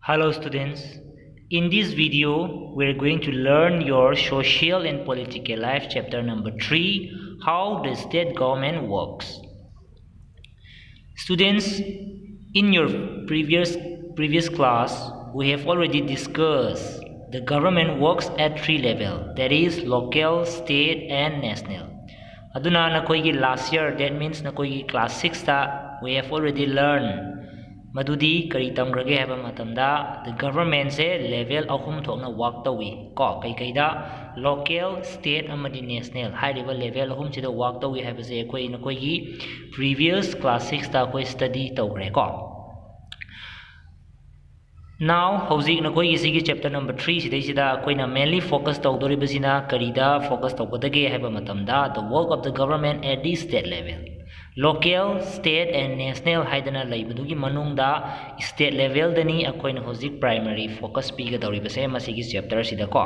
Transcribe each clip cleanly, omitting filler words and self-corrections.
Hello students, in this video we're going to learn your social and political life chapter number 3, how the state government works. Students, in your previous class we have already discussed the government works at three levels, that is local, state and national. Aduna nakoigi last year, that means nakoigi class 6 ta we have already learned madudi kari tamgrage haba matamda the government se level ahum thokna work tawi ko kai da local, state amadi national high level level ahum sida work tawi haba se koi na koi gi previous class 6 ta koi study tawre ko. Now hojik na koi isi gi chapter number 3 sidai sida koi na mainly focus tawdori basina karida focus tawbadage haba matamda the work of the government at the state level. Local, state and national haidana laibadugi manungda state level dani akoina hojik primary focus piga dawribase masigi chapter sida ko.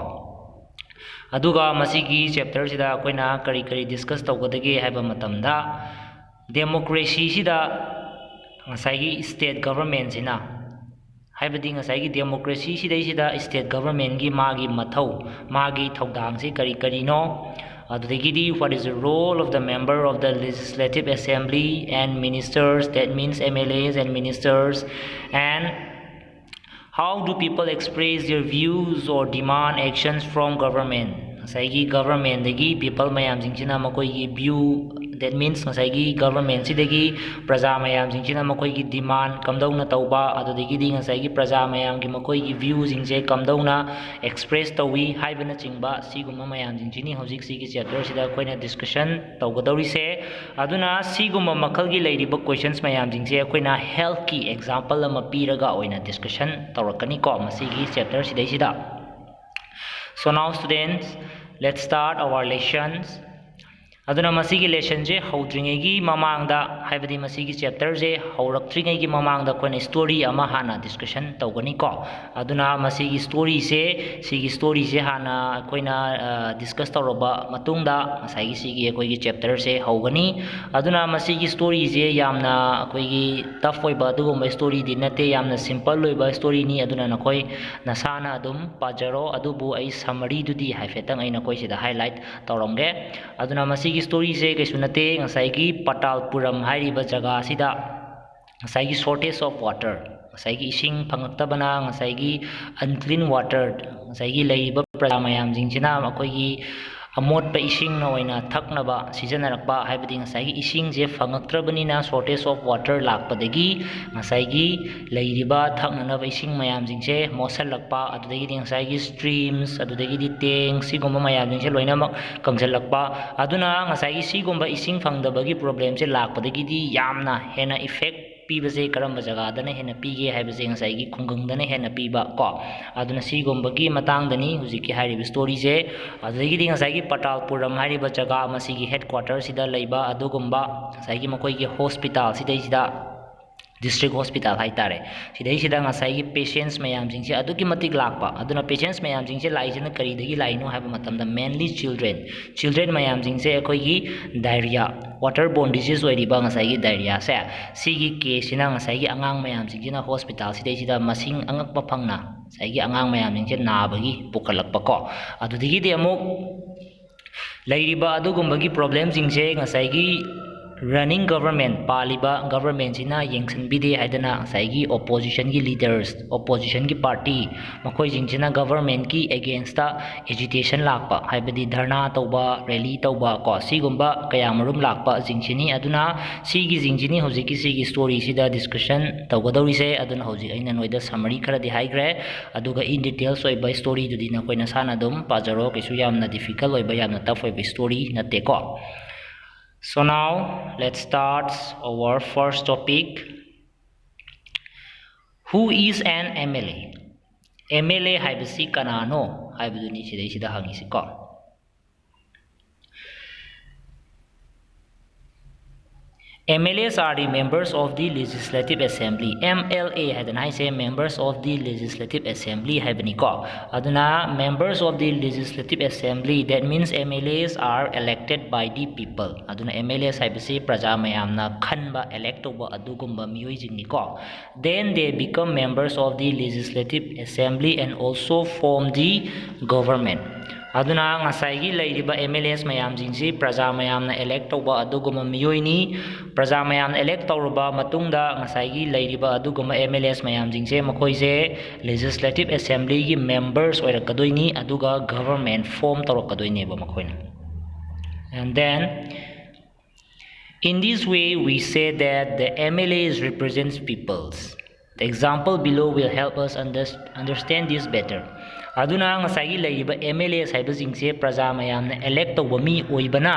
Aduga masigi chapter sida akoina kari discuss tawgadage haiba matamda democracy sida ngasai state government sina haibadi ngasai democracy sidai sida state government gi magi mathau magi thodang si kari no. What is the role of the member of the legislative assembly and ministers, that means MLAs and ministers, and how do people express their views or demand actions from government. Ngasai government dagi people mayam jingchina makoi view, that means ngasai government sidagi praja mayam jingchina makoi demand kamdauna tauba adudagi di ngasai praja mayam gi makoi view jingje kamdauna express tawi haibana chingba siguma mayam jingchini hojik sigi chapter sida koina discussion tawgadori se aduna siguma makal gi leiriba questions mayam jingje koina health ki example ama piraga oina discussion tawrakani ko masigi chapter sidai sida. So now students, let's start our lessons. Aduna masigi lesson je haudringai mamangda haibadi masigi chapter je haurakthringai gi mamangda koina story ama hana discussion tawgani ko. Aduna masigi story se hana koina discuss tawroba matungda masai sigi koi chapter se haugani. Aduna masigi story je yamna koi tough oiba adugumba story di nate yamna simple oiba story ni aduna nakoi nasana adum pajaro adubu ai summary dudi haifetang aina koi sida highlight tawromge. Aduna masigi story se kaisu nate ngasai gi Patalpuram hairiba jaga sida ngasai gi shortage of water, ngasai gi ising phangaktabana, ngasai gi unclean water, ngasai gi leiba praja mayam jingchina makoi gi amotpa ising na oina thaknaba sijanarakpa haibadi ngasai gi ising je phangaktrabanina shortage of water lakpadagi ngasai gi leiriba thaknanaba ising mayam jingse mosalakpa adudagi di ngasai gi streams adudagi di tank sigumba mayam jingse loinamak kangjalakpa aduna ngasai gi sigumba ising phangdabagi problem se lakpadagi di yamna hena effect pibase karamba jaga dana hena pige haibase ngasai gi khungang dana hena piba ko. Aduna sigumba gi matang dani hujiki hairiba story je adudagi di ngasai gi Patalpuram hairiba jaga masigi headquarters sida leiba adugumba ngasai gi makoi gi hospital sidai sida district hospital haitare sidai sida ngasai gi patients mayam jingse aduki matik lakpa aduna patients mayam jingse laijena kari dagi laino haiba matamda mainly children mayam jingse akoi gi diarrhea waterborne disease oiriba ngasai gi diarrhea se sigi case sina ngasai gi angang mayam jingina hospital sidai sida masing angakpa phangna ngasai gi angang mayam jingse nabagi pukalakpa ko. Adudagi di amuk leiriba adugumbagi problem jingse ngasai gi running government paliba government sina yengsanbide haidana ngasai gi opposition gi leaders opposition gi party makoi jingchina government ki against ta agitation lakpa haibadi dharna tauba rally tauba ko sigumba kayamarum lakpa jingchini aduna sigi jingchini hojiki sigi story sida discussion tawgadori se aduna hojik aina noida summary khara di haigre aduga in details oiba story dudi na koina sana dum pajaro kisu yamna difficult oiba yamna tough oiba story nate ko. So now let's start our first topic. Who is an MLA? MLA haibasi kanano haibaduni sidai sida hangisi ko. MLAs are the members of the Legislative Assembly. MLA hadana haise members of the Legislative Assembly haibani ko. Aduna members of the Legislative Assembly, that means MLAs are elected by the people. Aduna MLAs haibase praja mayamna khanba elect toba adugumba miyoi jingni ko. Then they become members of the Legislative Assembly and also form the government. Aduna ngasai gi leiriba MLAs mayam jingsi praja mayamna elect toba adugumba miyoi ni. Praja mayamna elect tawraba matungda ngasai gi leiriba adugumba MLAs mayam jingse makoise Legislative Assembly gi members oirakadoini aduga government form tawrakadoini ba makoina. And then in this way we say that the MLAs represents peoples. The example below will help us understand this better. Aduna ngasai gi leiriba MLAs haibasingse praja mayamna elect tawba mi oibana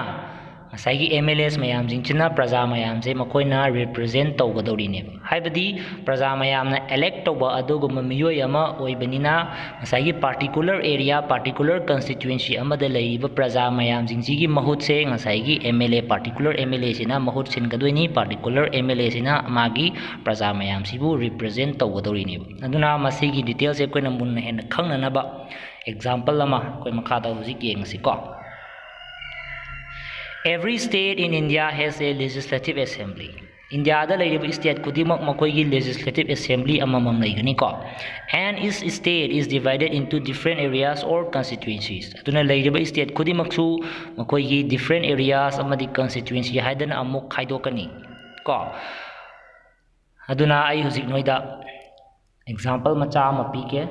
ngasai MLAs mayam jingchina praja mayam je makoina represent tawgadori haibadi praja mayamna elect tawba aduguma miyoi ama oibanina ngasai particular area particular constituency amada leiriba praja mayam jingji gi mahut se ngasai MLA particular MLA sina mahut singadoini particular MLA sina magi praja mayam sibu represent tawgadori aduna masigi details e koina munna hen khangnana ba example ama koi makha da hujik yengsi ko. Every state in India has a legislative assembly. India da leiriba state kudimak makoigi legislative assembly amamam leigani ko. And each state is divided into different areas or constituencies. Aduna leiriba state kudimaksu makoigi different areas amadi constituency haidana amuk khaidokani ko. Aduna ai hujik noida example macha ama pike.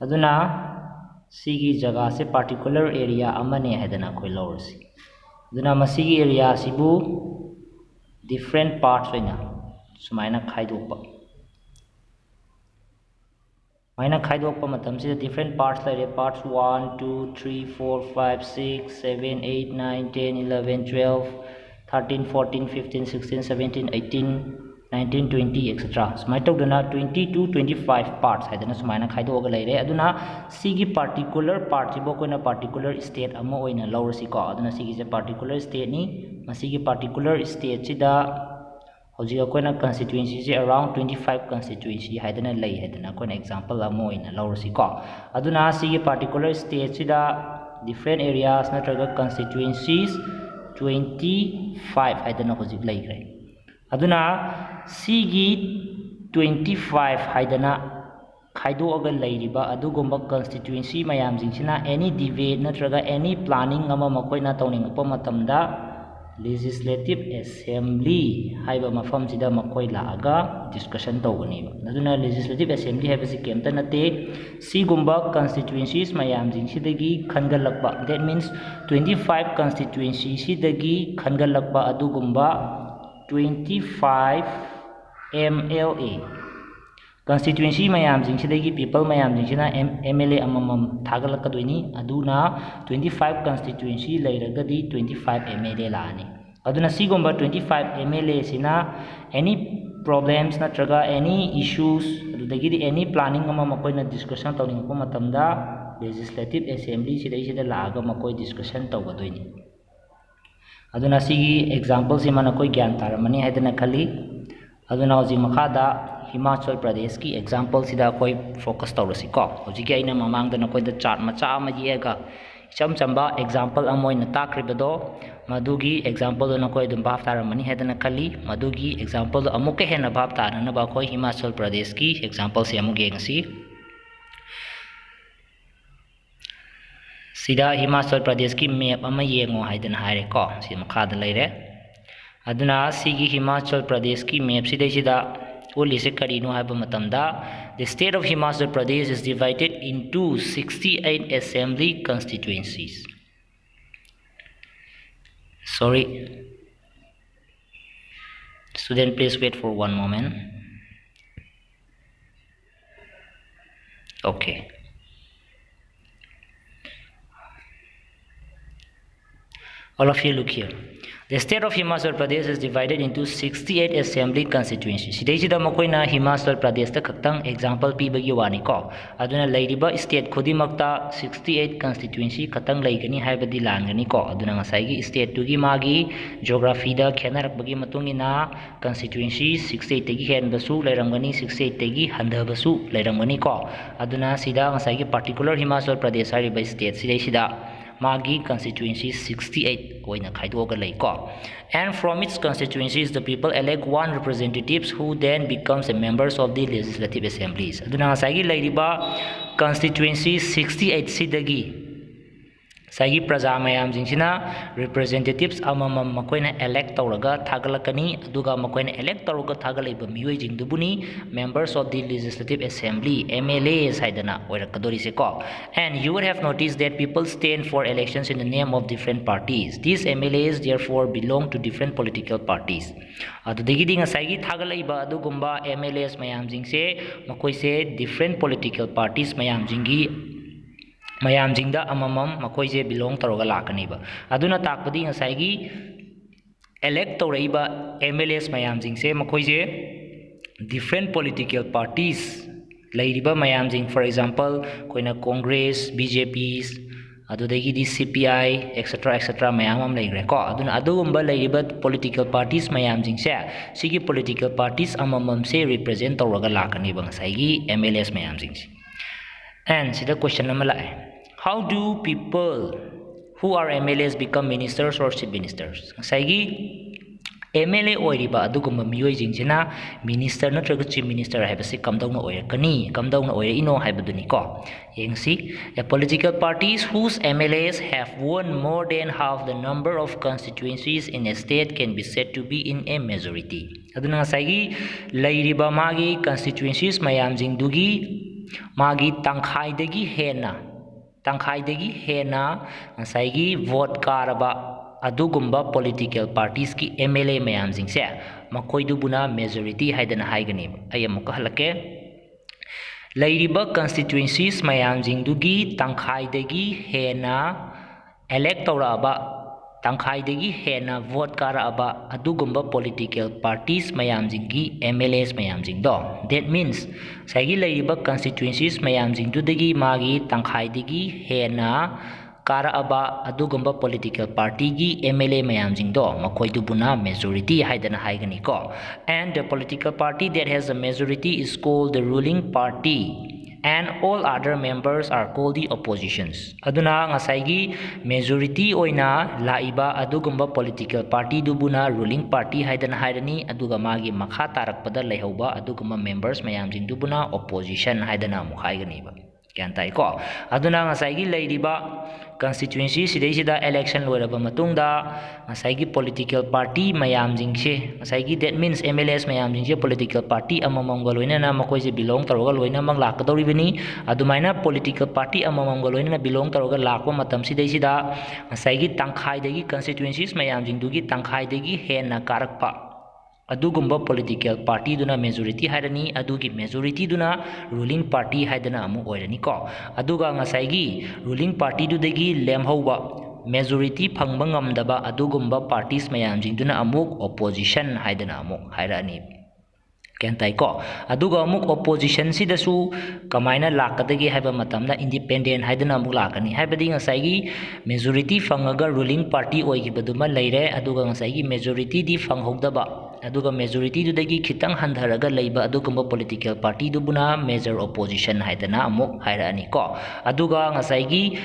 Aduna sigi jaga se particular area amane haidana koi lorsi aduna masigi area sibu different parts oina sumaina khaidokpa matam se different parts like parts 1 2 3 4 5 6 7 8 9 10 11 12 13 14 15 16 17 18 19 20 etc. Sumai tawdana 20 to 25 parts haidana sumaina khaidoga leire aduna sigi particular part sibo koina particular state ama oina lawrasi ko aduna sigi je particular state ni masigi particular state sida hojiga koina constituency je around 25 constituency haidana lei haidana koina example ama oina lawrasi ko aduna sigi particular state sida different areas natraga constituencies 25 haidana hojik leigre aduna sigi 25 haidana khaidoga leiriba adugumba constituency mayam jingsina any debate natraga any planning ama makoina tawningpa matamda legislative assembly haiba mafam sida makoi laaga discussion tawgani aduna legislative assembly haibasi kemta nate sigumba constituencies mayam jingsidagi khangalakba that means 25 constituency sidagi khangalakba adugumba 25 MLA constituency mayam jingsidagi people mayam jingsina MLA amamam thagalakadoini aduna 25 constituency leiragadi 25 MLA laani aduna sigomba 25 MLA sina any problems natraga any issues adudagi any planning ama makoina discussion tawningpa matamda legislative assembly sida laaga makoi discussion tawgadoini aduna sigi example si mana koi gyan taramani haidana khali aduna hoji makhada Himachal Pradesh ki example sida koi focus tawrasi ko hoji ki aina mamang da koi da chart macha ama yega cham chamba example amoina takribado madugi example na koi dum baf taramani haidana khali madugi example amuke hena baf tarana ba koi Himachal Pradesh ki example si amuge ngasi sida Himachal Pradesh ki map ama yengo haidana haire ko si makhada leire aduna sigi Himachal Pradesh ki map sida uli se karino haiba matamda the state of Himachal Pradesh is divided into 68 assembly constituencies. Sorry student, please wait for one moment. Okay, all of you look here. The state of Himachal Pradesh is divided into 68 assembly constituencies. Sidaisida makoina Himachal Pradesh ta khaktang example pibagi wani ko. Aduna leiriba state khodimakta 68 constituency khatang leigani haibadi langani ko. Aduna ngasai state tugi magi geography da khenarakbagi matungina constituency 68 tegi henbasu leirangani 68 tegi handhabasu leirangani ko. Aduna sida ngasai particular Himachal Pradesh hariba state sidaisida magi constituency 68 oina khaidoga lei ko. And from its constituencies the people elect one representatives who then becomes a members of the legislative assemblies. Aduna ngasai leiriba constituency 68 sidagi sagi praja mayam jingsina representatives amamam makoina elect tawraga thagalakani aduga makoina elect tawraga thagalaiba mioi jingdubuni members of the legislative assembly MLAs haidana oirakadori se ko. And you would have noticed that people stand for elections in the name of different parties. These MLAs therefore belong to different political parties. Adudagidi ngasai thagalaiba adugumba MLAs mayam jingse makoise different political parties mayam jingi mayam jingda amamam makoise belong taroga lakaniba. Aduna takpadi ngasai elect tawraiba MLAs mayam jingse makoise different political parties leiriba mayam jing, for example koina Congress, BJPs, adudagidi CPI etc mayam leigre ko. Aduna adugumba leiriba political parties mayam jingse sigi political parties amamam se represent tawraga lakaniba ngasai MLAs mayam jingse. And sida question number la how do people who are MLAs become ministers or chief ministers? Saigi MLA oiriba adugumba mioi jingsina minister natraga chief minister haibasi kamdauna oirakani kamdauna oira ino haibaduni ko. Yengsi a political parties whose MLAs have won more than half the number of constituencies in a state can be said to be in a majority. Aduna saigi leiriba magi constituencies mayam jingdugi magi tangkhaidagi hena ngasai vote karaba adugumba political parties ki MLA mayam jingse makoi dubuna majority haidana haigani ayamuka halake leiriba constituencies mayam jingdugi tangkhaidagi hena elect tawraba tangkhaidagi hena vote karaba adugumba political parties mayam jingi MLAs mayam jingdo. That means sagi leiriba constituencies mayam jingdudagi magi tangkhaidagi hena karaba adugumba political party gi MLA mayam jingdo makoi dubuna majority haidana haigani ko. And the political party that has a majority is called the ruling party and all other members are called the oppositions. Aduna ngasai majority oina laiba adugumba political party dubuna ruling party haidana haidani aduga magi makha tarakpada lehoba adugumba members mayam jing dubuna opposition haidana mu haigani ba kyan tai ko. Aduna ngasai leiriba constituency sidaisida election loiraba matungda ngasai political party mayam jingse ngasai that means MLAs mayam jingse political party amamam ga loinana makoise belong taroga loina mang lakadori bini adumaina political party amamam ga loinana belong taroga lakwa matam sidaisida ngasai tangkhai dagi constituencies mayam jingdugi tangkhai dagi henna karakpa adugumba political party duna majority haidani adugi majority duna ruling party haidana amu oirani ko. Aduga ngasai ruling party dudagi lemhauba majority phangba ngamdaba adugumba parties mayam jingduna amuk opposition haidana amuk hairani kyan tai ko. Aduga amuk opposition sidasu kamaina lakadagi haiba matamna independent haidana amuk lakani haibadi ngasai majority phangaga ruling party oigibaduma leire aduga ngasai majority di phanghogdaba aduga majority dudagi khitang handharaga leiba adugumba political party dubuna major opposition haidana amuk hairani ko. Aduga ngasai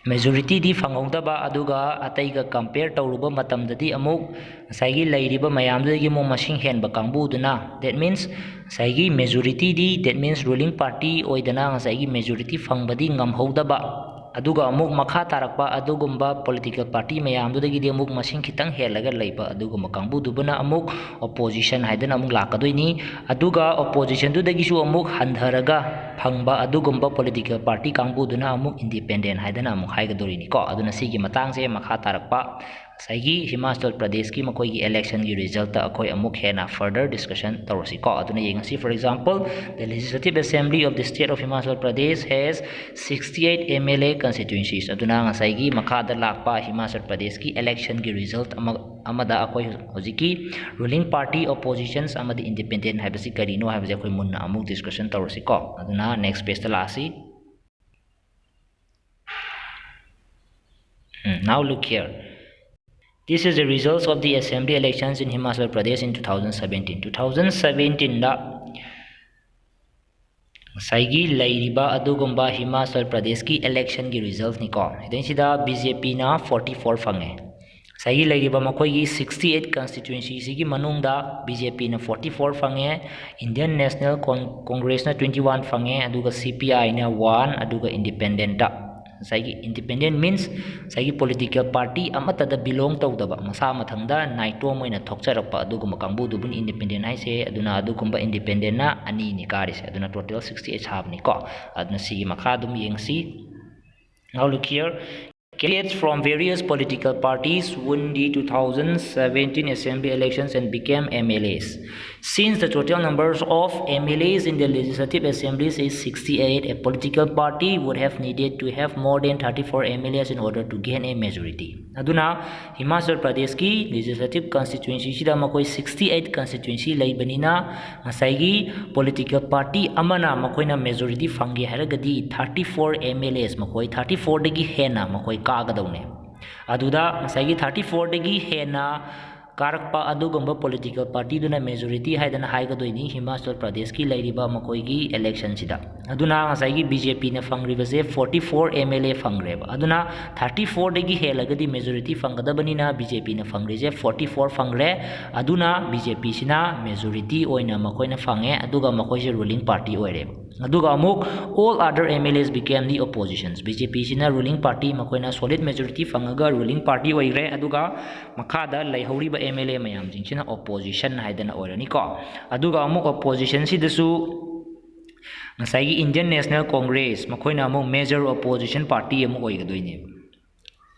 majority di phangongdaba aduga ataiga compare tawruba matamdadi amuk ngasai leiriba mayamdagi mo masing henba kangbu duna that means ngasai majority di that means ruling party oidana ngasai majority phangbadi ngamhodaba aduga amuk makha tarakpa adugumba political party mayamdudagi di amuk masing khitang helaga leiba adugumba kangbu dubuna amuk opposition haidana amuk lakadoini aduga opposition dudagi su amuk handharaga phangba adugumba political party kangbu duna amuk independent haidana amuk haigadorini ko. Aduna sigi matangse makha tarakpa saigi Himachal Pradesh ki makoi gi election gi result ta akoi amuk hena further discussion tawsi ko aduna yengasi. For example, the Legislative Assembly of the state of Himachal Pradesh has 68 MLA constituencies. Aduna ngasai gi makada lakpa Himachal Pradesh ki election gi result amada akoi hojiki ruling party, oppositions amadi independent haibasi karino haibasi akoi munna amuk discussion tawsi ko. Aduna next page ta lasi. Now look here. This is the results of the assembly elections in Himachal Pradesh in 2017. 2017 da saigi lairiba adugumba Himachal Pradesh ki election ki result ni ko. Then sida BJP na 44 fange. Saigi lairiba makoi gi 68 constituency sigi manung da BJP na 44 fange, Indian National Congress na 21 fange, aduga CPI na 1, aduga independent da. Saigi independent means saigi political party amata da belong tawdaba masa mathangda naito moina thokcharapa aduguma kangbu dubun independent haise aduna adugumba independent na ani ni karise aduna total 68 habni ko aduna sigi makha dum yengsi. Now look here. Candidates from various political parties won the 2017 assembly elections and became MLAs. Since the total numbers of MLAs in the legislative assemblies is 68, a political party would have needed to have more than 34 MLAs in order to gain a majority. Aduna Himachal Pradesh ki legislative constituency sida makoi 68 constituency laibanina ngasai political party amana makoina majority fangi haragadi 34 MLAs makoi 34 dagi hena makoi kagadawne aduda ngasai 34 dagi hena karakpa adugumba political party duna majority haidana haigadoini Himachal Pradesh ki lairiba makoi gi election sida aduna ngasai gi BJP na fangribase 44 MLA fangreba aduna 34 dagi helagadi majority fangadabani na BJP na fangrise 44 fangre aduna BJP sina majority oina makoi na fange aduga makoi je ruling party oire aduga amuk all other MLAs became the oppositions. BJP sina ruling party makoina solid majority fangaga ruling party oire aduga makhada laihoriba MLA mayam jingsina opposition haidana oirani ko aduga amuk opposition sidasu ngasai Indian National Congress makoina amuk major opposition party amuk oigadoine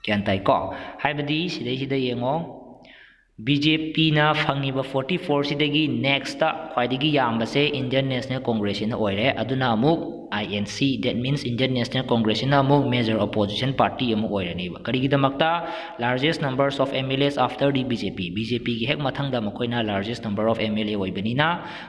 kyan tai ko haibadi sidai sida yengo BJP na fangiba 44 sidagi next ta khwaidagi yambase Indian National Congress na oire aduna amuk INC, that means Indian National Congress na amuk major opposition party amuk oirani ba karigidamakta largest numbers of MLAs after the BJP gi hek mathangda makoina largest number of MLA oibanina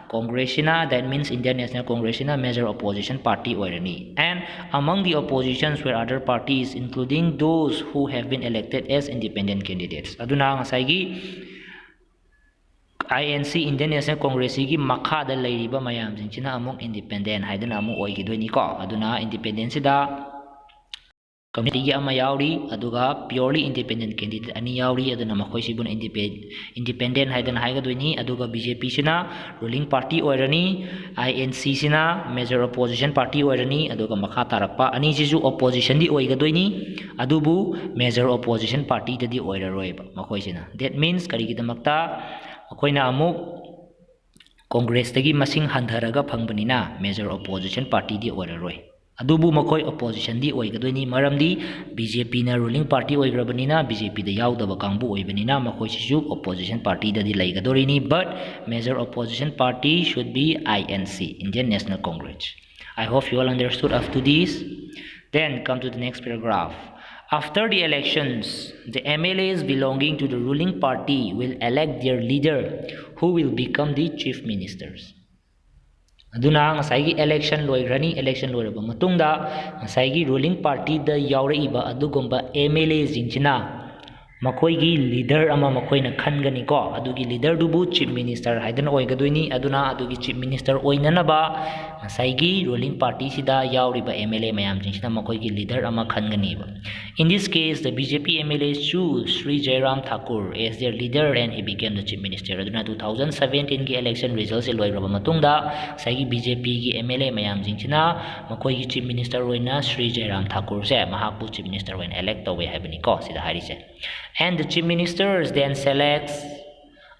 Congress na, that means Indian National Congress na major opposition party oirani, and among the oppositions were other parties including those who have been elected as independent candidates. Aduna ngasai gi INC Indian National Congress gi makhada lairiba mayam jingchina amuk independent haidana amuk oigidoini ko aduna independent sida committee ama yauri aduga purely independent candidate ani yauri aduna makhoi sibun independent haidana haigadoini aduga BJP sina ruling party oirani INC sina major opposition party oirani aduga makha tarakpa ani sisu opposition di oigadoini adubu major opposition party dadi oiraroiba makhoi sina. That means karigidamakta akoina amuk Congress tagi masing handharaga phangbanina major opposition party di oiraroi adubu makoi opposition di oigadoini maramdi BJP na ruling party oigrabanina BJP da yaudaba kangbu oibanina makoi sisu opposition party da di laigadorini, but major opposition party should be INC Indian National Congress. I hope you all understood up to this. Then come to the next paragraph. After the elections, the MLAs belonging to the ruling party will elect their leader who will become the chief ministers. Aduna ngasai election loirani election loiraba matungda ngasai ruling party da yauraiba adugumba MLA jingchina makoi gi leader ama makoi na khangani ko adugi leader dubu chief minister haidana oigadoini aduna adugi chief minister oinanaba ngasai gi ruling party sida yauriba MLA mayam jingchina makoi gi leader ama khangani ba. In this case, the BJP MLAs choose Sri Jairam Thakur as their leader and he became the chief minister. Aduna 2017 gi election results loiraba matungda sai BJP gi MLA mayam jingchina makoi gi chief minister oina Sri Jairam Thakur se mahakpu chief minister oina elect tawe habani ko sida harise, and the chief ministers then selects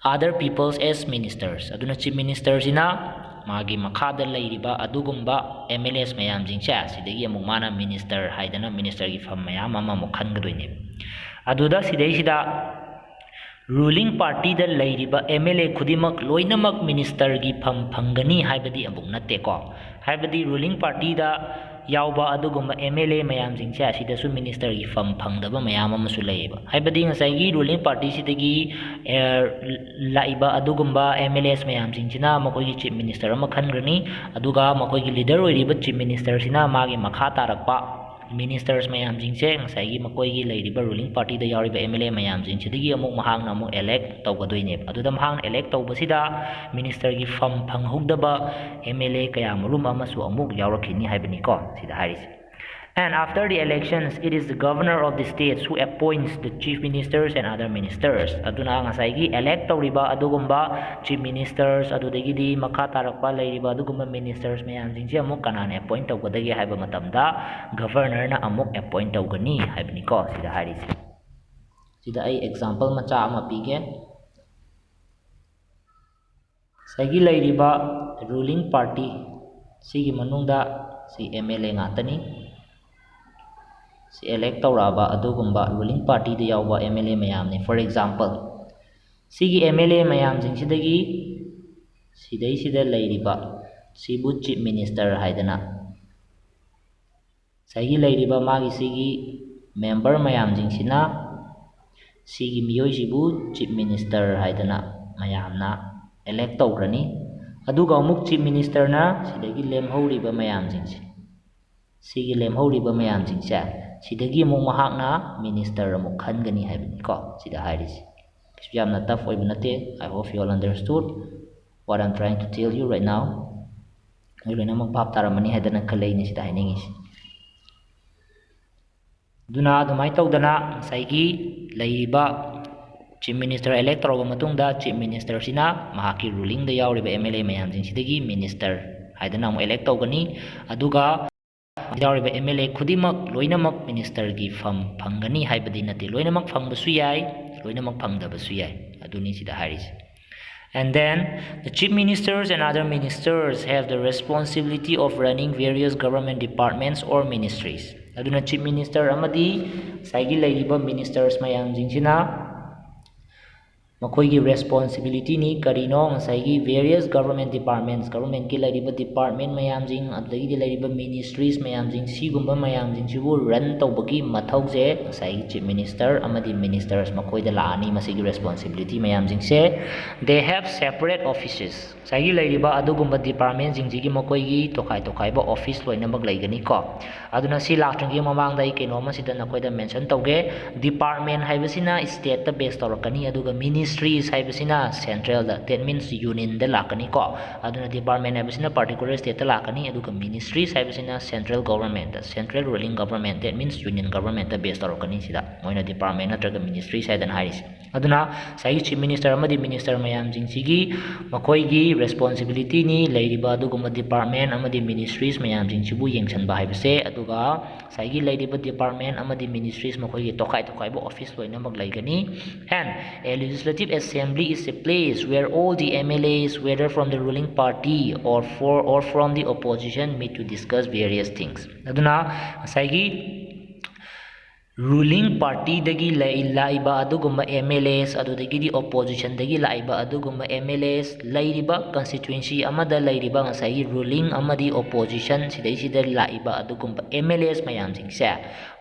other peoples as ministers. Aduna chief ministers ina magi makhada lairiba adugumba MLAs mayam jingcha sidagi amuk mana minister haidana minister gi fam mayam ama mukhan gadoine aduda sidai sida ruling party da leiriba MLA khudimak loinamak minister gi phangani haibadi amuk natte ko haibadi ruling party da yauba adugumba MLA mayam jingse asida su minister gi phangdaba mayam amasu leiba haibadi ngasai gi ruling party sidagi laiba adugumba MLAs mayam jingchina makoi gi chief minister ama khangrani aduga makoi gi leader oiriba chief minister sina magi makha tarakpa ministers mayam jingse ngasai gi makoi gi leiriba ruling party da yauriba MLA mayam jingchidagi amuk mahangna amuk elect tawgadoine aduda mahang elect tawbasida minister gi phanghugdaba MLA kaya marum amasu amuk yaurakhini haibani ko sida haris. And after the elections, it is the governor of the states who appoints the chief ministers and other ministers. Aduna ngasai gi elect tawriba adugumba chief ministers adudagidi makha tarakpa leiriba adugumba ministers mayam jingse amuk kanana appoint tawgadagi haiba matamda governor na amuk appoint tawgani haibani ko sida haris. Sida ai example macha ama pige sagi leiriba ruling party sigi manungda si MLA ngatani si elect tawraba adugumba ruling party da yauba MLA mayam ne. For example, sigi MLA mayam jingsidagi sidai sida leiriba sibu chief minister haidana sagi leiriba magi sigi member mayam jingsina sigi miyoi sibu chief minister haidana mayamna elect tawgrani aduga amuk chief minister na sidagi lemhoriba mayam jingsi sigi lemhoriba mayam jingsa sidagi amuk mahakna minister amuk khangani haibani ko sida hairisi yamna tough oiba nate. I hope you all understood what I'm trying to tell you right now. Loina mak bhap taramani haidana khalai ni sida hainingis duna adumai tawdana saigi leiriba chief minister elect tawraba matungda chief minister sina mahaki ruling da yauriba MLA mayam jingsidagi minister haidana amuk elect tawgani aduga yauriba MLA khudimak loinamak minister gi phangani haibadi nate loinamak phangbasu yai loinamak phangdabasu yai aduni sida haris. And then the chief ministers and other ministers have the responsibility of running various government departments or ministries. Aduna chief minister amadi saigi leiriba ministers mayam jingsina makoigi responsibility ni karino ngasai various government departments government ki leiriba department mayam jing adagi leiriba ministries mayam jing sigumba mayam jing sibu run tawbagi mathauje ngasai chief minister amadi ministers makoida laani masigi responsibility mayam jing se they have separate offices sagi leiriba adugumba department jing jigi makoigi tokai ba office loinamag leigani ko aduna si lastrangi mamang dai keno masida nakoida mention tawge department haibasina state ta base tawrakani aduga ministries haibasina central da that means union da lakani ko aduna department haibasina particular state ta lakani aduga ministries haibasina central government da central ruling government that means union government da base tawrakani sida moina department natraga ministries haidan haris aduna sai chief minister amadi minister mayam jingsigi makoigi responsibility ni leiriba adugumba department amadi ministries mayam jingsibu yengsanba haibase aduga saigi leiriba department amadi ministries makoigi tokai ba office loinamag laigani. And a legislative assembly is a place where all the MLAs whether from the ruling party or from the opposition meet to discuss various things. Aduna saigi ruling party dagi laiba adugumba MLAs adudagi di opposition dagi laiba adugumba MLAs lairiba constituency amada lairiba ngasai ruling amadi opposition sidai sida laiba adugumba MLAs mayam jingse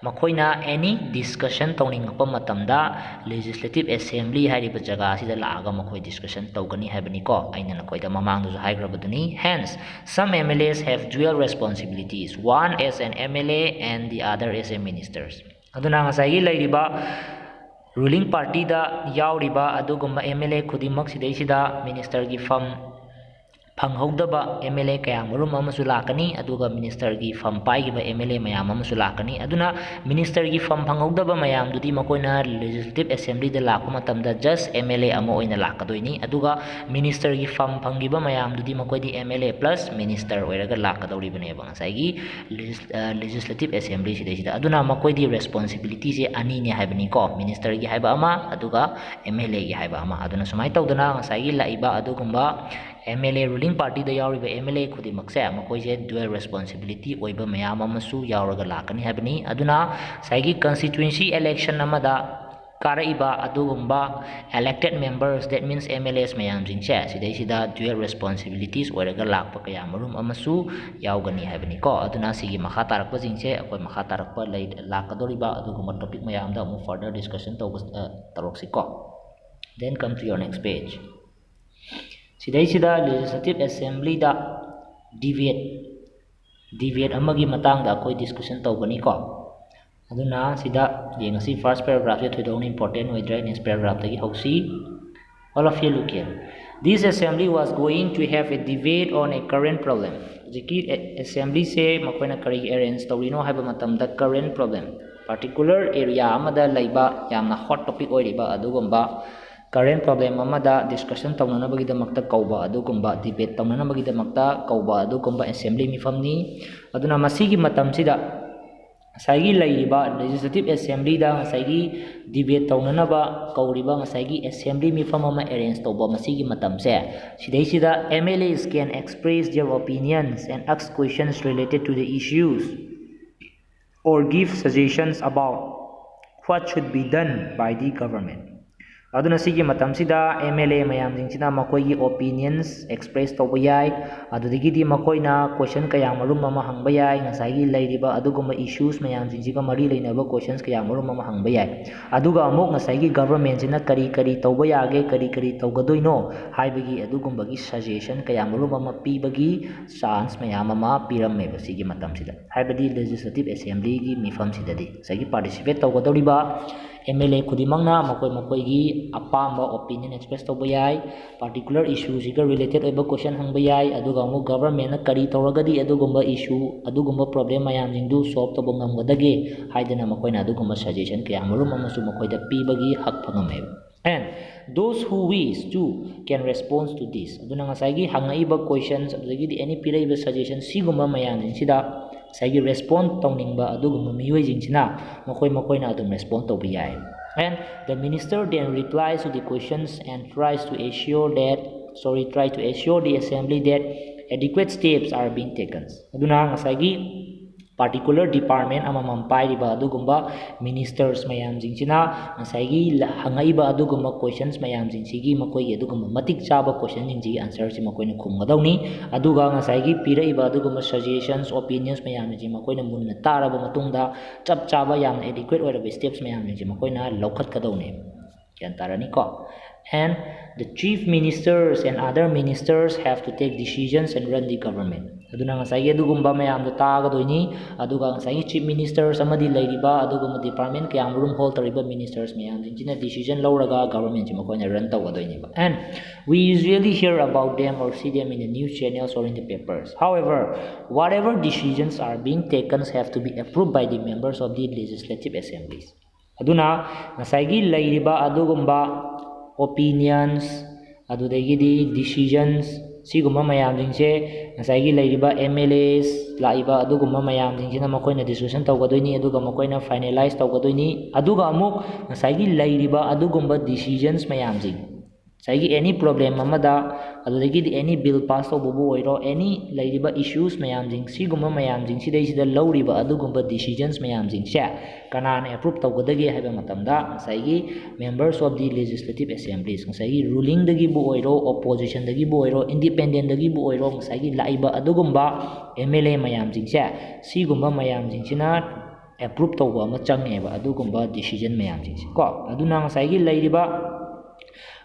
makoina any discussion tawningpa matamda legislative assembly hariba jaga sida laaga makoi discussion tawgani haibani ko aina nakoida mamangdu haigrabaduni. Hence some MLAs have dual responsibilities, one as an MLA and the other as a ministers. Aduna ngasai leiriba ruling party da yauriba adugumba MLA khudimak sidai sida minister gi phanghogdaba MLA kaya marum amasu lakani aduga minister gi paigiba MLA mayam amasu lakani aduna minister gi phanghogdaba mayam dudi makoina legislative assembly da lakpa matamda just MLA amo oina lakadoini aduga minister gi phanggiba mayam dudi makoidi MLA plus minister oiraga lakadoribane ngasai gi legislative assembly sida aduna makoidi responsibility se ani ne haibani ko minister gi haiba ama aduga MLA gi haiba ama aduna sumai tawdana ngasai gi laiba adugumba MLA ruling party da yauriba MLA khudimakse makoise dual responsibility oiba mayam amasu yauraga lakani haibani aduna saigi constituency election amada ꯀꯥꯔꯛꯏꯕ ꯑꯗꯨꯒꯨꯝꯕ elected members, that means MLAs ꯃꯌꯥꯝꯁꯤꯡꯁꯦ ꯁꯤꯗꯩꯁꯤꯗ dual responsibilities ꯑꯣꯏꯔꯒ ꯂꯥꯛꯄ ꯀꯌꯥ ꯃꯔꯨꯝ ꯑꯃꯁꯨ ꯌꯥꯎꯒꯅꯤ ꯍꯥꯏꯕꯅꯤꯀꯣ. ꯑꯗꯨꯅ ꯁꯤꯒꯤ ꯃꯈꯥ ꯇꯥꯔꯛꯄꯁꯤꯡꯁꯦ ꯑꯩꯈꯣꯏ ꯃꯈꯥ ꯇꯥꯔꯛꯄ ꯂꯥꯛꯀꯗꯧꯔꯤꯕ ꯑꯗꯨꯒꯨꯝꯕ ꯇꯣꯄꯤꯛ ꯃꯌꯥꯝꯗ ꯑꯃꯨꯛ further discussion ꯇꯧꯔꯛꯁꯤꯀꯣ. Then come to your next page. ꯁꯤꯗꯩꯁꯤꯗ legislative assemblyꯗ debate ꯑꯃꯒꯤ ꯃꯇꯥꯡꯗ ꯑꯩꯈꯣꯏ discussion ꯇꯧꯒꯅꯤꯀꯣ. ꯑꯗꯨꯅ ꯁꯤꯗ ꯌꯦꯡꯉꯁꯤ first paragraph ꯁꯦ ꯊꯣꯏꯗꯣꯛꯅ important ꯑꯣꯏꯗ꯭ꯔꯦ. next paragraph ꯗꯒꯤ ꯍꯧꯁꯤ. All of you look here. This assembly was going to have a debate on a current problem. ꯍꯧꯖꯤꯛꯀꯤ assembly ꯁꯦ ꯃꯈꯣꯏꯅ ꯀꯔꯤ arrange ꯇꯧꯔꯤꯅꯣ ꯍꯥꯏꯕ ꯃꯇꯝꯗ current problem, particular area ꯑꯃꯗ ꯂꯩꯕ ꯌꯥꯝꯅ hot topic ꯑꯣꯏꯔꯤꯕ ꯑꯗꯨꯒꯨꯝꯕ current problem amada discussion taunanabagidamakkta kauba adugumba debate taunanabagidamakkta kauba adugumba assembly mifamni. Aduna masigi matamsida ngasaygi lairiba legislative assembly da ngasaygi debate taunanaba kauriba ngasaygi assembly mifam ama arrange tauba masigi matamse sidaisida MLAs can express their opinions and ask questions related to the issues or give suggestions about what should be done by the government. Aduna sigi matamsida MLA mayamsingina makoigi opinions express tauba yai adudagidi makoina question kaya marum ama hangba yai ngasaygi lairiba adugumba issues mayamsingsiga mari leinaba questions kaya marum ama hangba yai aduga amuk ngasaygi government sina kari tauba yage kari taugadoino haibagi adugumbagi suggestion kaya marum ama pibagi chance mayam ama pirammeba sigi matamsida haibadi legislative assembly gi mifam sidadi sagi participate taugadoriba MLA khudimangna makoigi apamba opinion express tauba yai particular issue siga related oiba question hangba yai aduga amu government na kari tauragadi adugumba issue adugumba problem mayam jingdu solve tauba ngamgadage haidana makoina adugumba suggestion kaya marum amasu makoida pibagi hak phangame. And those who wish to can respond to this. Aduna ngasaygi hangaiba questions adugidi any piraiba suggestion sigumba mayam jingsida sagi respond tauningba adugumba miyoi jingsina makoina adum respond tauba yai. And the minister then replies to the questions and tries to assure the assembly that adequate steps are being taken. Aduna ngasaygi particular department amamam pairiba adugumba ministers mayam jingsina ngasaygi hangaiba adugumba questions mayam jingsigi makoi adugumba matik chaba question jingsi answer si makoina khumgadawni aduga ngasaygi piraiba adugumba suggestions opinions mayam jing makoina munna taraba matungda chap chaba yam adequate oiraba steps mayam jing makoina laukhatkadawni yan tarani ko. And the chief ministers and other ministers have to take decisions and run the government. Aduna ngasaygi adugumba mayam da tagadoini aduga ngasaygi chief ministers amadi lairiba adugumba department kayam room hold tariba ministers mayam jingina decision lauraga government makoina run tawgadoini ba. And we usually hear about them or see them in the news channels or in the papers. However, whatever decisions are being taken have to be approved by the members of the legislative assemblies. Aduna ngasaygi lairiba adugumba opinions adudagidi decisions sigumba mayam jingse ngasaygi lairiba MLAs laiba adugumba mayam jingsina makoina discussion tawgadoini aduga makoina finalize tawgadoini aduga amuk ngasaygi lairiba adugumba decisions mayam jing saigi any problem amada adudagidi any bill pass tawbubu oiro any lairiba issues mayam jing sigumba mayam jing sidaisida lauriba adugumba decisions mayam jingse kanana approve tawgadage haiba matamda ngasaygi members of the legislative assemblies ngasaygi ruling dagi bu oiro opposition dagi bu oiro independent dagi bu oiro ngasaygi laiba adugumba MLA mayam jingse sigumba mayam jingsina approve tawba ama changeba adugumba decision mayam jingse ko aduna ngasaygi lairiba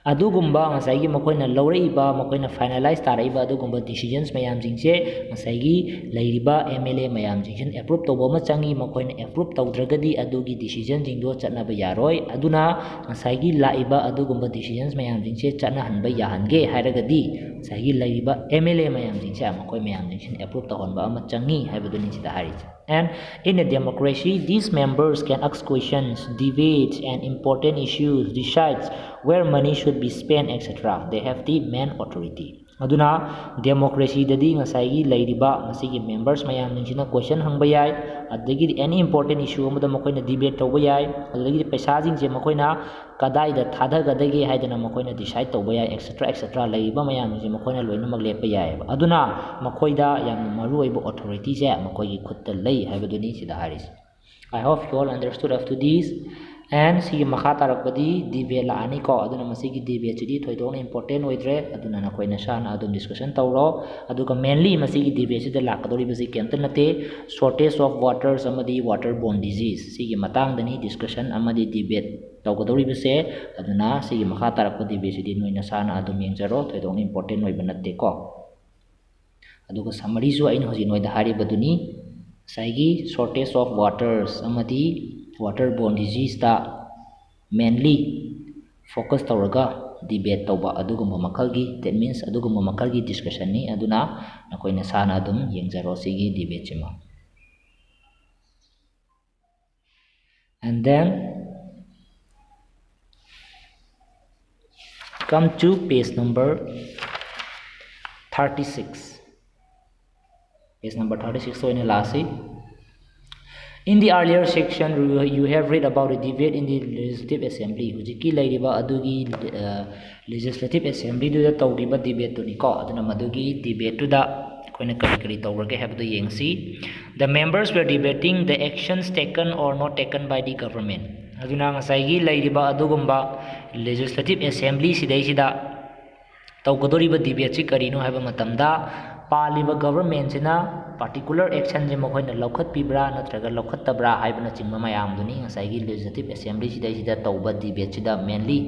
adugumba ngasaygi makoina lauraiba makoina finalize taraiba adugumba decisions mayam jingse ngasaygi lairiba MLA mayam jingsin approve tawba ma changi makoina approve tawdragadi adugi decision jingdo chatnaba yaroi aduna ngasaygi laiba adugumba decisions mayam jingse chatna hanba yahange hairagadi ngasaygi lairiba MLA mayam jingse makoi mayam jingsin approve tawhonba ama changi haibaduni sida harise. And in a democracy, these members can ask questions, debate and important issues, decide where money should be spent, etc. They have the main authority. Aduna democracy dadi ngasaygi lairiba ngasigi members mayam jingsina question hangba yai adagi any important issue amada makoina debate tawba yai adagi paisa jingse makoina kadai da thadagadage haidana makoina decide tawba yai etc lairiba mayam jingse makoina loinamak lepa yai aduna makoida yamna maru oiba authority se makoigi khutta lei haibaduni sida haris. I hope you all understood up to this, and sigi makha tarakpadi debate laani ko aduna masigi debate chidi thoidona important oidre aduna nakoina sana adum discussion tawro aduga mainly masigi debate sida lakadori basi kemta nate shortage of water samadi waterborne disease sigi matang dani discussion amadi debate tawgadori base aduna sigi makha tarakpa debate sidi noina sana adum yengjaro thoidona important oiba nate ko aduga summary su aina hoji noida hari baduni saigi shortage of waters amadi waterborne disease ta mainly focus tawraga debate tawba adugumba makalgi that means adugumba makalgi discussion ni aduna nakoina sana adum yengjaro sigi debate chima and then come to page number 36 page number 36 so in last in the earlier section you have read about the debate in the legislative assembly hujiki lairiba adugi legislative assembly du da tawgiba debate tu ni ko aduna madugi debate tu da koina kari tawrage habdu yengsi the members were debating the actions taken or not taken by the government aduna ngasai lairiba adugumba legislative assembly sidai sida tawgadoriba debate si karino haba matamda पालिबा government सिना particular action जे मखोइना लौखत पिब्रा नत्रगा लौखत तब्रा हाइबना चिंगमा मयाम दुनी ngasai legislative assembly sidai sida tawba debate sida mainly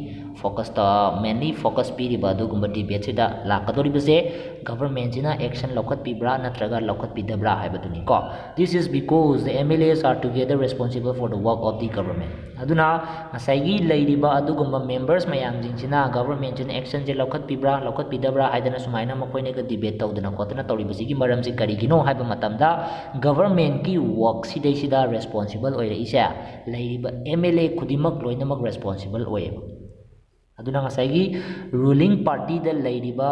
focus piriba adugumba debate sida lakadori base government sina action lौखत पिब्रा नत्रगा लौखत पिदब्रा हाइबदुनी को this is because the MLAs are together responsible for the work of the government aduna ngasai leiriba adugumba members mayam jingsina government sina action je lौखत पिब्रा लौखत पिदब्रा हाइदना सुमाइना मखोइने ga debate tawdana kotana tawri basigi maram si karigino haiba matamda government ki work sidai sida responsible oire isa lairiba MLA khudimak loinamak responsible oye aduna ngasai ruling party da lairiba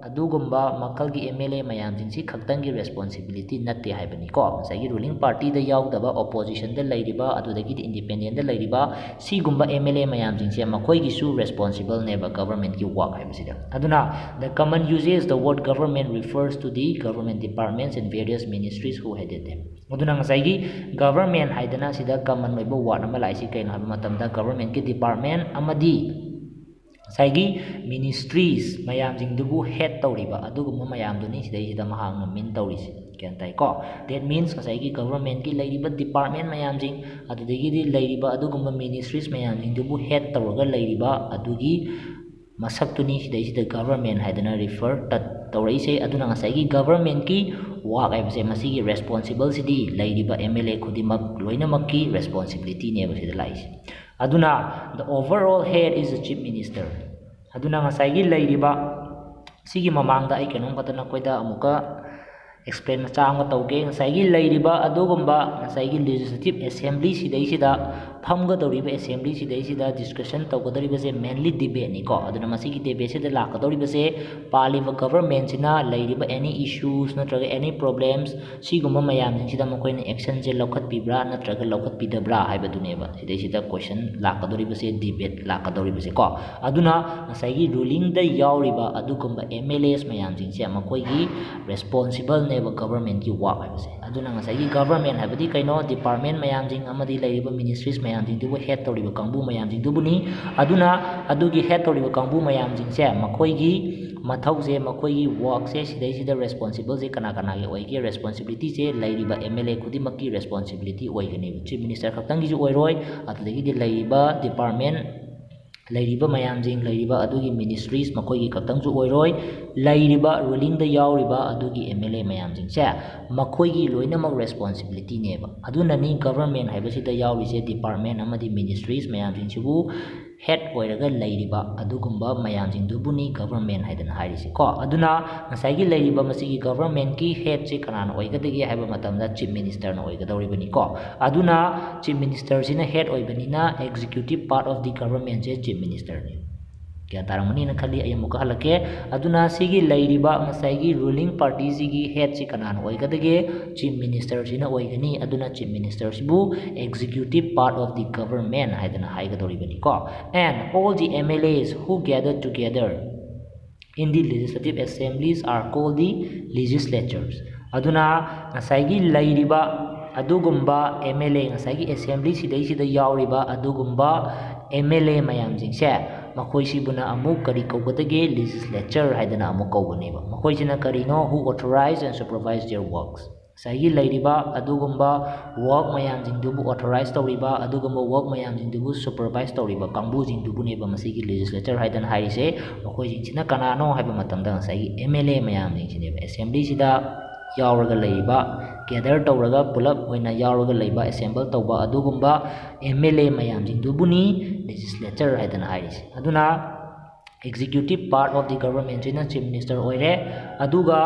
adugumba makalgi MLA mayam jingsi khaktangi responsibility natte haibani ko ngasai ruling party da yaudaba opposition da lairiba adudagi independent da lairiba sigumba MLA mayam jingsi makoi gi su responsible neba government ki work haibasida aduna the common uses the word government refers to the government departments and various ministries who headed them aduna ngasai government haidana sida common oiba word ama laisi kaino haba matamda government ki department amadi saigi ministries mayam jingdubu head tawriba adugumba mayam duni sidai sida mahang min tawris kyan tai ko that means saigi government ki lairiba department mayam jing adudagi di lairiba adugumba ministries mayam jingdubu head tawraga lairiba adugi masak tuni sidai sida government haidana refer tawraise aduna ngasai government ki work aibase masigi responsible sidi lairiba MLA khudimak loinamak ki responsibility ne basida laisi aduna the overall head is the chief minister aduna ngasai lairiba sigi mamangda ai kenom patana koida amuka explain macha anga tawge ngasai lairiba adugumba ngasai legislative assembly sidai sida phamga doriba assembly sidai sida discussion tawgadoriba se mainly debate ni ko aduna masigi debate sida lakadoriba se paliba government sina lairiba any issues natraga any problems sigumba mayam sida makoina action je lokhat pibra natraga lokhat pidabra haibaduneba sidai sida question lakadoriba se debate lakadoriba se ko aduna ngasai ruling da yauriba adugumba MLAs mayam jingse makoigi responsible neba government ki work haibase aduna ngasai government habadi kaino department mayam jing amadi lairiba ministries mayam jing dubu head tawriba kangbu mayam jing dubu ni aduna adugi head tawriba kangbu mayam jing se makoigi mathau se makoigi work se sidai sida responsible se kana kana ge oigi responsibility se lairiba MLA khudimaki responsibility oigani chief minister khaktangi ju oiroi adudagi di lairiba department lairiba mayam jing lairiba adugi ministries makoigi khaktangi ju oiroi lairiba ruling da yauriba adugi MLA mayam jing se makoigi loinamak responsibility neba aduna ni government haibasida yauri se department amadi ministries mayam jing sibu head oiraga lairiba adugumba mayam jing dubuni government haidana hairisi ko aduna ngasai lairiba masigi government ki head se kanana oigadagi haiba matamda chief minister na oigadoribani ko aduna chief minister sina head oibanina executive part of the government se chief minister ni kya taramani na khali ayamuka halake aduna sigi lairiba ngasai ruling party sigi head se kanana oigadagi chief minister sina oigani aduna chief minister sibu executive part of the government haidana haigadoribani ko and all the MLAs who gathered together in the legislative assemblies are called the legislatures aduna ngasai lairiba adugumba MLA ngasai assembly sidaisida yauriba adugumba MLA mayamjingse makoisibuna amuk kari kaubadage legislature haidana amuk kaubaniba makoisina karino who authorize and supervise their works sagi lairiba adugumba work mayamjingdubu authorize tawriba adugumba work mayamjingdubu supervise tawriba kangbu neba masigi legislature haidana hairise makoisina kanano haiba matamda ngasai MLA mayamjingsineba assembly sida yauraga leiba gather tawraga pulap oina yauraga leiba assemble tawba adugumba MLA mayamjingdubuni legislature haidana hairise aduna executive part of the government jina chief minister oire aduga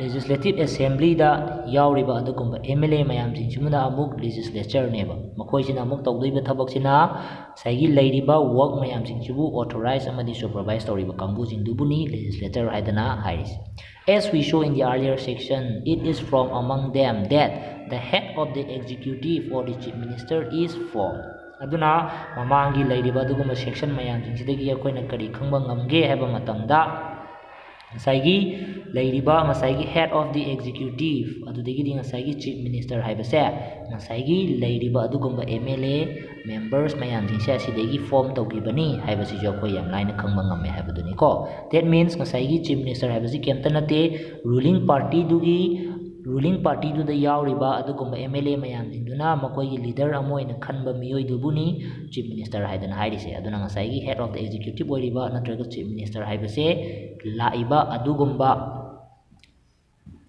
legislative assembly da yauriba adugumba MLA mayamjingsimuna amuk legislature neba makoisina amuk tawdiba thabaksina saigi leiriba work mayamjingsibu authorize amadi supervise tawriba kangbu legislature haidana hairise. As we show in the earlier section, it is from among them that the head of the executive or the chief minister is formed. Aduna mamangi lairiba adugumba section mayamjingsidagi akoina kari khangba ngamge haiba matamda ngasai lairiba ngasai head of the executive adudagi ngasai chief minister haibase ngasai lairiba adugumba MLA members mayamjingse asidagi form tawgibani haibasi jo koi yam laina khangba ngame haibaduni ko. That means ngasai chief minister haibasi kemta nate ruling party du da yauriba adugumba MLA mayamjingduna makoi leader amoina khanba miyoi dubuni chief minister haidana hairise aduna ngasai head of the executive oiriba natraga chief minister haibase laiba adugumba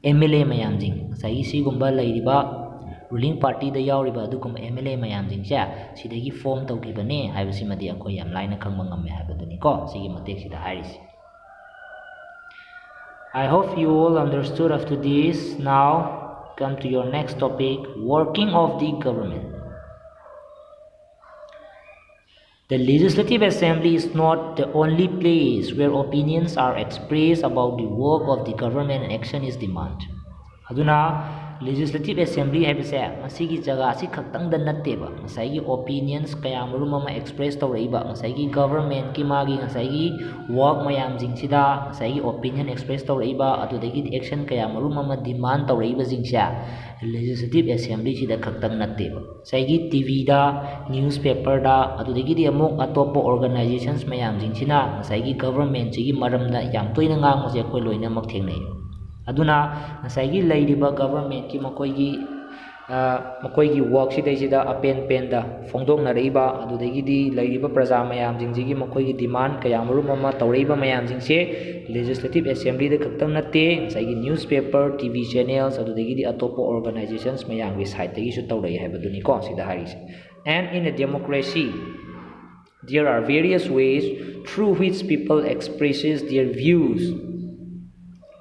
MLA mayamjing ngasai sigumba lairiba ruling party da yauriba adugumba MLA mayamjingse sidagi form tawgibane haibasi madi akoi yam laina khangba ngame haibaduni ko sigi matek sida hairise. I hope you all understood after this. Now come to your next topic, working of the government. The Legislative Assembly is not the only place where opinions are expressed about the work of the government and action is demanded. Aduna Legislative Assembly haibase masigi jaga asi khaktangda natteba ngasai opinions kayamarum ama express tawreiba ngasai government ki magi ngasai work mayamjingsida ngasai opinion express tawreiba adudagi action kayamarum ama demand tawreiba jingsa Legislative Assembly sida khaktang natteba saigi TV da newspaper da adudagi amuk atopo organizations mayamjingsina ngasai government sigi maramda yam toina ngangmose khoi loina mak thengnai aduna ngasai lairiba government ki makoigi work sidaisida apen penda fongdong naraiba adudagi di lairiba praja mayam jingjigi makoigi demand kayamarum ama tawreiba mayam jingse Legislative Assembly da khaktang natte ngasai newspaper TV channels adudagi di atopo organizations mayam gi site tagi su tawrai haibaduni ko sida harise. And in a democracy there are various ways through which people expresses their views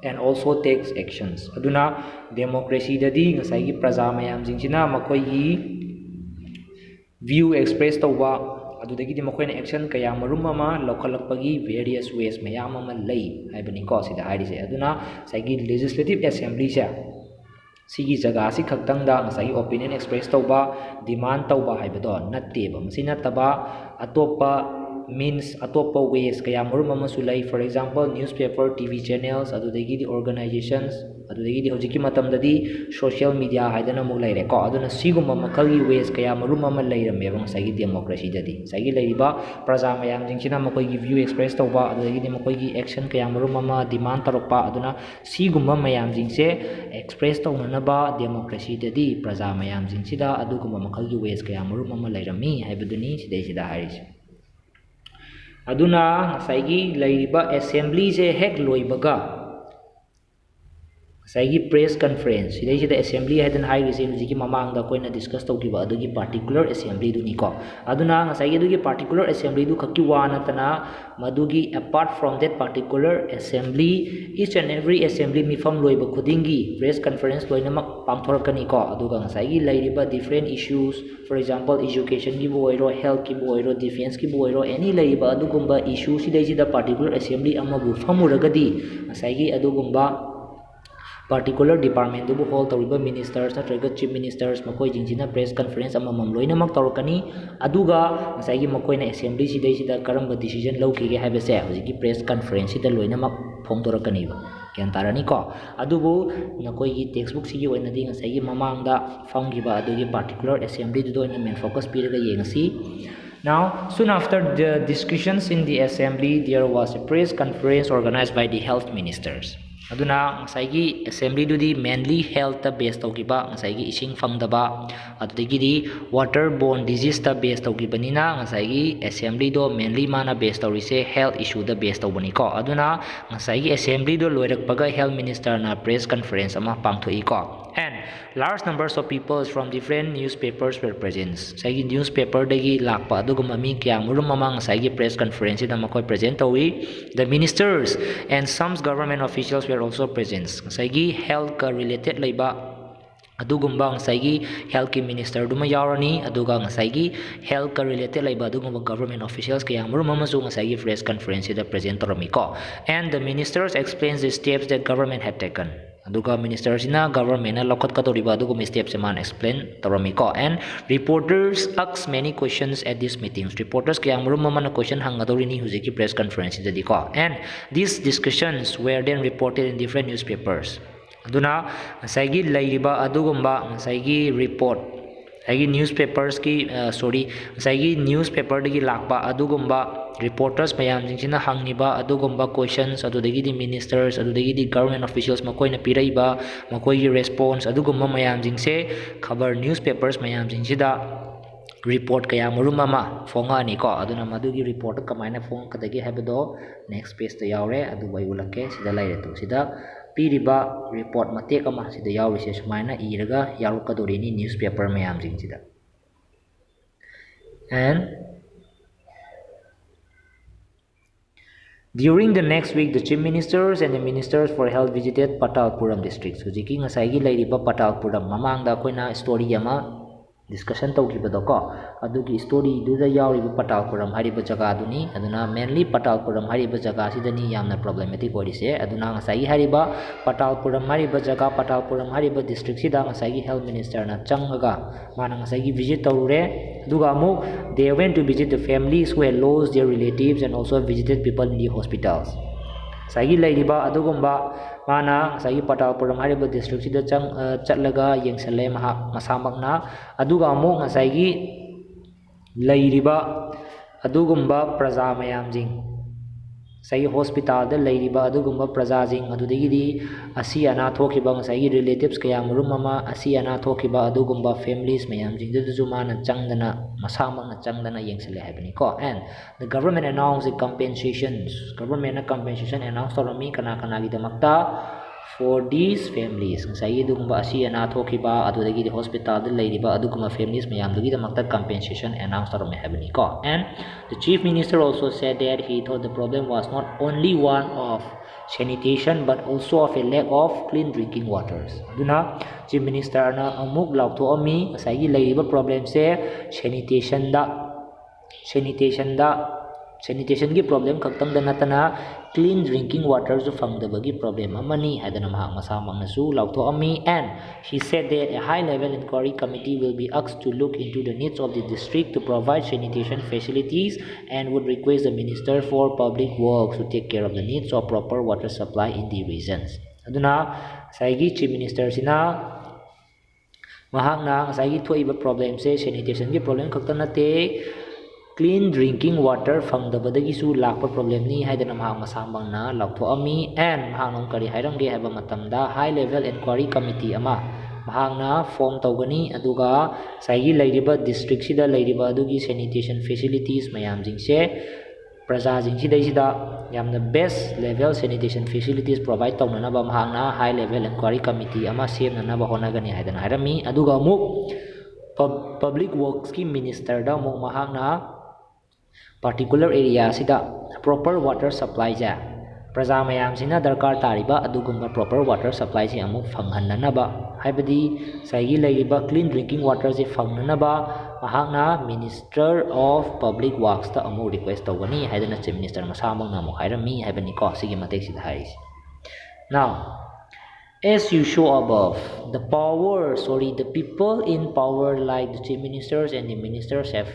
and also takes actions. Aduna democracy dadi ngasai praja mayam jingsina makoi view express tawba adudagi di makoina action kaya marum ama lokhalakpagi various ways mayam ama lei haibani ko sida harise. Aduna saigi Legislative Assembly se sigi jaga si khaktangda ngasai opinion express tawba demand tawba haibado natteba masina taba atopa means atopa ways kaya marum ama sulai. For example newspaper TV channels adudagi di organizations adudagi di hojiki matamdadi social media haidana mu laire ko aduna sigumba makalgi ways kaya marum ama lairame bang sagi democracy dadi sagi lairiba praja mayam jingsina makoigi view express tawba adudagi di makoigi action kaya marum ama demand tarokpa aduna sigumba mayam jingse express tawnanaba democracy dadi praja mayam jingsida adugumba makalgi ways kaya marum ama lairami haibaduni sidaisida hairise. Aduna ngasai lairiba assembly se hek loibaga ngasai press conference sidaisida assembly hadan hairise hujiki mamangda koina discuss tawkiba adugi particular assembly duni ko aduna ngasai adugi particular assembly du khaki wana tana madugi apart from that particular assembly each and every assembly mifam loiba khudingi press conference loinamak pangthorakani ko aduga ngasai lairiba different issues for example education ki bu oiro health ki bu oiro defense ki bu oiro any lairiba adugumba issue sidaisida particular assembly amabu famuragadi ngasai adugumba particular department dubu hold tawriba ministers natraga chief ministers makoi jingjina press conference amamam loinamak tawrakani aduga ngasai makoina assembly sidaisida karamba decision lawkige haibase hujiki press conference sida loinamak phongdorakani ba ꯒ꯭ꯌꯥꯟ ꯇꯥꯔꯅꯤꯀꯣ ꯑꯗꯨꯕꯨ ꯅꯈꯣꯏꯒꯤ textbook ꯁꯤꯒꯤ ꯑꯣꯏꯅꯗꯤ ꯉꯁꯥꯏꯒꯤ ꯃꯃꯥꯡꯗ ꯐꯝꯈꯤꯕ ꯑꯗꯨꯒꯤ particular ꯑꯦꯁꯦꯝꯕ꯭ꯂꯤꯗꯨꯗ ꯑꯣꯏꯅ main focus ꯄꯤꯔꯒ ꯌꯦꯡꯉꯁꯤ. Now, soon after the discussions in the assembly, there was a press conference organized by the health ministers. Aduna ngasai assembly dudi mainly health ta base tawgiba ngasai ising fangdaba adudagi di waterborne disease ta base tawgibanina ngasai assembly do mainly mana base tawrise health issue da base tawbani ko aduna ngasai assembly do loirakpaga health minister na press conference ama pangthoi ko. And large numbers of people from different newspapers were present. Sagi newspaper dagi lakpa aduguma mi kya murum mamang sagi press conference da makoi present tawi. The ministers and some government officials were also present. Sagi health related laiba adugumba ngasai health ki minister duma yaurani aduga ngasai health related laiba adugumba government officials kaya murum amasu ngasai press conference da present torami ko. And the ministers explains the steps that government had taken. Aduga ministers ina government na lokot katoriba aduga steps man explain torami ko. And reporters asked many questions at these meetings. Reporters kaya murum mamana question hangadorini huziki press conference da ko. And these discussions were then reported in different newspapers. Aduna ngasai lairiba adugumba ngasai report ngasai newspapers ki ngasai newspaper dagi lakba adugumba reporters mayam jingsina hangniba adugumba questions adudagi di ministers adudagi di government officials makoi na piraiba makoi gi response adugumba mayam jingse khabar newspapers mayam jingsida report kaya murum ama fonga ni ko aduna madugi report kamaina fong kadagi habado next page ta yaure adu bai ulake sida laire tu sida piriba report matek ama sida yawrise sumaina iraga yarukadorini newspaper mayam jingsida. And during the next week, the chief ministers and the ministers for health visited Patalpuram district. So jiki ngasai gi lairiba Patalpuram mamangda koina story ama discussion tawgibado ko adugi story duda yauriba Patalpuram hariba jaga duni aduna mainly Patalpuram hariba jaga sidani yamna problematic orise aduna ngasai hariba Patalpuram hariba jaga Patalpuram hariba district sida ngasai health minister na changaga mana ngasai visit tawure duga amu they went to visit the families who had lost their relatives and also visited people in the hospitals. Sagi lairiba adugumba mana sagi Patalpuram hariba district sida chatlaga yengsale masamakna aduga amu ngasai lairiba adugumba praja mayam jing sagi hospital da lairiba adugumba praja jing adudagi di asi ana thokiba ngasai relatives kaya murum mama asi ana thokiba adugumba families mayam jing du mana changdana masamakna changdana yengsale habani ko. And the government announced the compensations announced torami kana gi damakta for these families ngasai adugumba asi ana thokiba adudagi di hospital da lairiba adugumba families mayam dugi damakta compensation announced torami habani ko. And the chief minister also said that he thought the problem was not only one of sanitation but also of a lack of clean drinking waters. Aduna chief minister na amuk lautho ami ngasai gi lairiba problem se sanitation gi problem khaktang da natana clean drinking water su fangdabagi problem amani hadana mahak masamang nasu lautho ami. And he said that a high level inquiry committee will be asked to look into the needs of the district to provide sanitation facilities and would request the minister for public works to take care of the needs of proper water supply in the regions. Aduna saigi chief minister sina mahakna ngasai thoiba problem se sanitation gi problem khakta nate clean drinking water fangdabadagi su lakpa problem ni haidana mahak masamang na lautho ami. And mahaknong kari hairamge haiba matamda high level inquiry committee ama mahakna form tawgani aduga saigi lairiba district sida lairiba adugi sanitation facilities mayam jingse praja jingsi daisida yamna best level sanitation facilities provide tawnanaba mahakna high level inquiry committee ama semnanaba honagani haidana hairami. Aduga amuk public works ki minister da amuk mahakna particular area sida proper water supply ja praja mayam sina darkar tariba adugumba proper water supply si amuk phanghananaba haibadi saigi lairiba clean drinking water si phangnanaba mahakna minister of public works ta amu request tawani haidana chief minister masamang na amuk hairami haibani ko sigi matek sida haisi. Now as you show above, the people in power like the chief ministers and the ministers have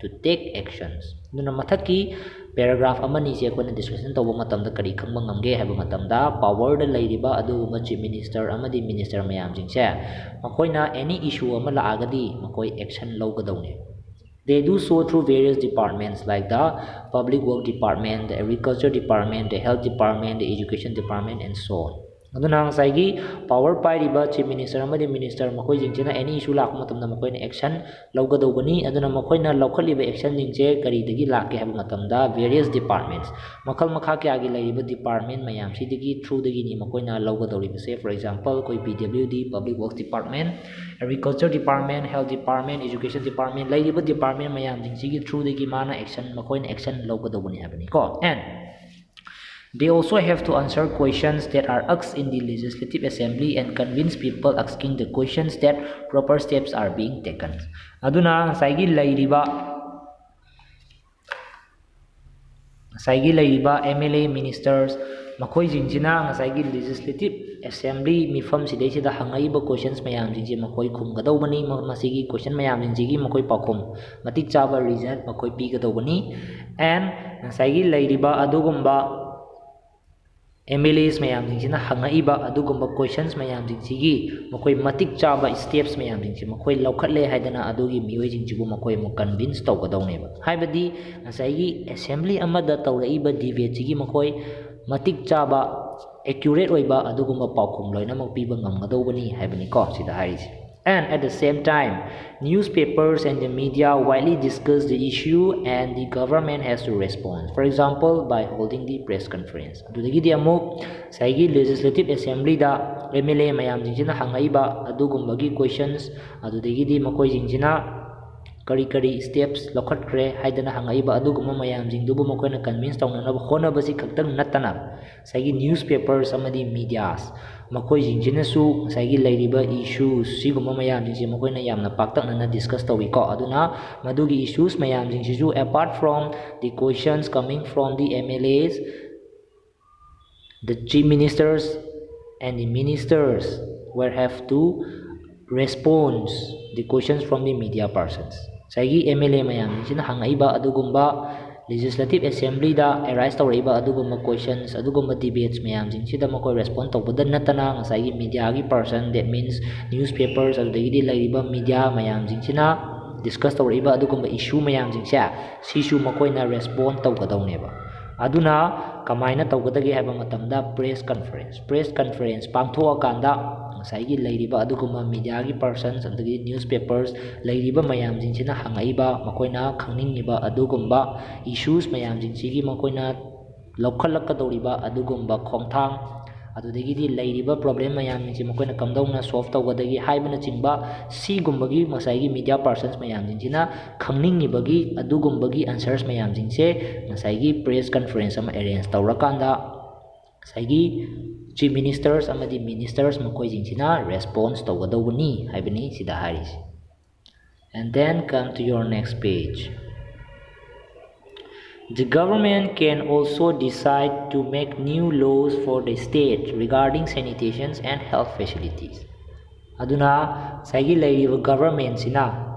to take actions. Aduna mathaki paragraph amani se akoina discussion tawba matamda kari khangba ngamge haiba matamda power da lairiba aduguma chief minister amadi minister mayam jingse makoina any issue ama laagadi makoi action lawgadawne. They do so through various departments like the public work department, the agriculture department, the health department, the education department, and so on. Aduna ngasai power pairiba chief minister amadi minister makoi jingchena any issue lak matamda makoina action lawgadawbani. Aduna makoina lawkhaliba action jingche kari dagi lakke haba matamda various departments makal makha kya gi lairiba department mayam sidagi through dagi ni makoina lawgadawriba se. For example koi PWD public works department, agriculture department, health department, education department lairiba department mayam jingsigi through dagi mana action makoina action lawgadawbani habani ko. And they also have to answer questions that are asked in the Legislative Assembly and convince people asking the questions that proper steps are being taken. Aduna ngasai lairiba MLA ministers makoi jingchina ngasai Legislative Assembly mifam sidai sida hangaiba questions mayam jingje makoi khumgadawbani masigi question mayam jingjigi makoi pakhum matik chaba reason makoi pigadawbani. And ngasai lairiba adugumba MLAs mayam jingsina hangaiba adugumba questions mayam jingsigi makoi matik chaba steps mayam jingsi makoi lawkhatle haidana adugi mioi jingjibu makoi mo convince tawgadawneba haibadi ngasai assembly amada tawraiba debate sigi makoi matik chaba accurate oiba adugumba paukhum loinamak piba ngamgadawbani haibani ko sida hairisi. And at the same time, newspapers and the media widely discuss the issue and the government has to respond. For example, by holding the press conference. Adudagidi amuk saigi Legislative Assembly da MLA mayam jingjina hangaiba adugumbagi questions adudagidi makoi jingjina kari steps lokhatkre haidana hangaiba adugumba mayam jingdubu makoina convince tawnanaba honabasi khaktang natana saigi newspapers amadi medias makoi jingjinasu saigi lairiba issues sigumba mayam jingsi makoina yamna paktaknana discuss tawi ko. Aduna madugi issues mayam jingsisu apart from the questions coming from the MLAs, the chief ministers and the ministers will have to respond the questions from the media persons. Saigi MLA mayam jingsina hangaiba adugumba Legislative Assembly da arise tawraiba adugumba questions adugumba debates mayam jingsida makoi respond tawbada natana ngasai media gi person, that means newspapers adugidi lairiba media mayam jingsina discuss tawraiba adugumba issue mayam jingsa sisu makoina respond tawgadawneba. Aduna kamaina tawgadagi haiba matamda press conference pangthoa kanda ngasai lairiba adugumba media gi persons adugidi newspapers lairiba mayam jingsina hangaiba makoina khangningiba adugumba issues mayam jingsigi makoina lawkhalakadawriba adugumba khongthang adudagidi lairiba problem mayam jingsi makoina kamdawna solve tawgadagi haibana chingba sigumbagi masaigi media persons mayam jingsina khangningibagi adugumbagi answers mayam jingse masaigi press conference ama arrange tawrakanda saigi chief ministers amadi ministers makoi jingsina response tawgadawbani haibani sida hairisi. And then come to your next page. The government can also decide to make new laws for the state regarding sanitation and health facilities. Aduna saigi lairiba government sina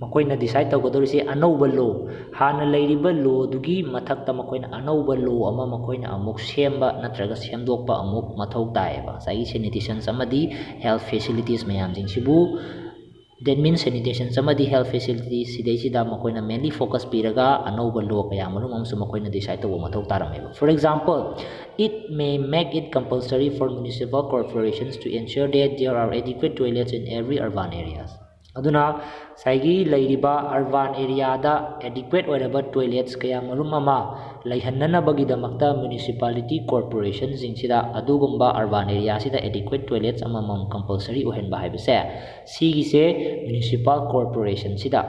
makoina decide tawgadorisi anauba law hana lairiba law dugi mathakta makoina anauba law ama makoina amuk semba natraga semdokpa amuk mathau taeba saigi sanitation amadi health facilities mayam jingsibu. That means sanitation samadi health facilities sidai sida makoina mainly focus piraga anauba law kaya marum amsu makoina decide tawo mathau tarameba. For example, it may make it compulsory for municipal corporations to ensure that there are adequate toilets in every urban areas. Aduna saigi lairiba urban area da adequate oiraba toilets kaya marum ama laihananabagidamakta municipality corporations jingsida adugumba urban area sida adequate toilets amamam compulsory ohenba haibase sigise municipal corporation sida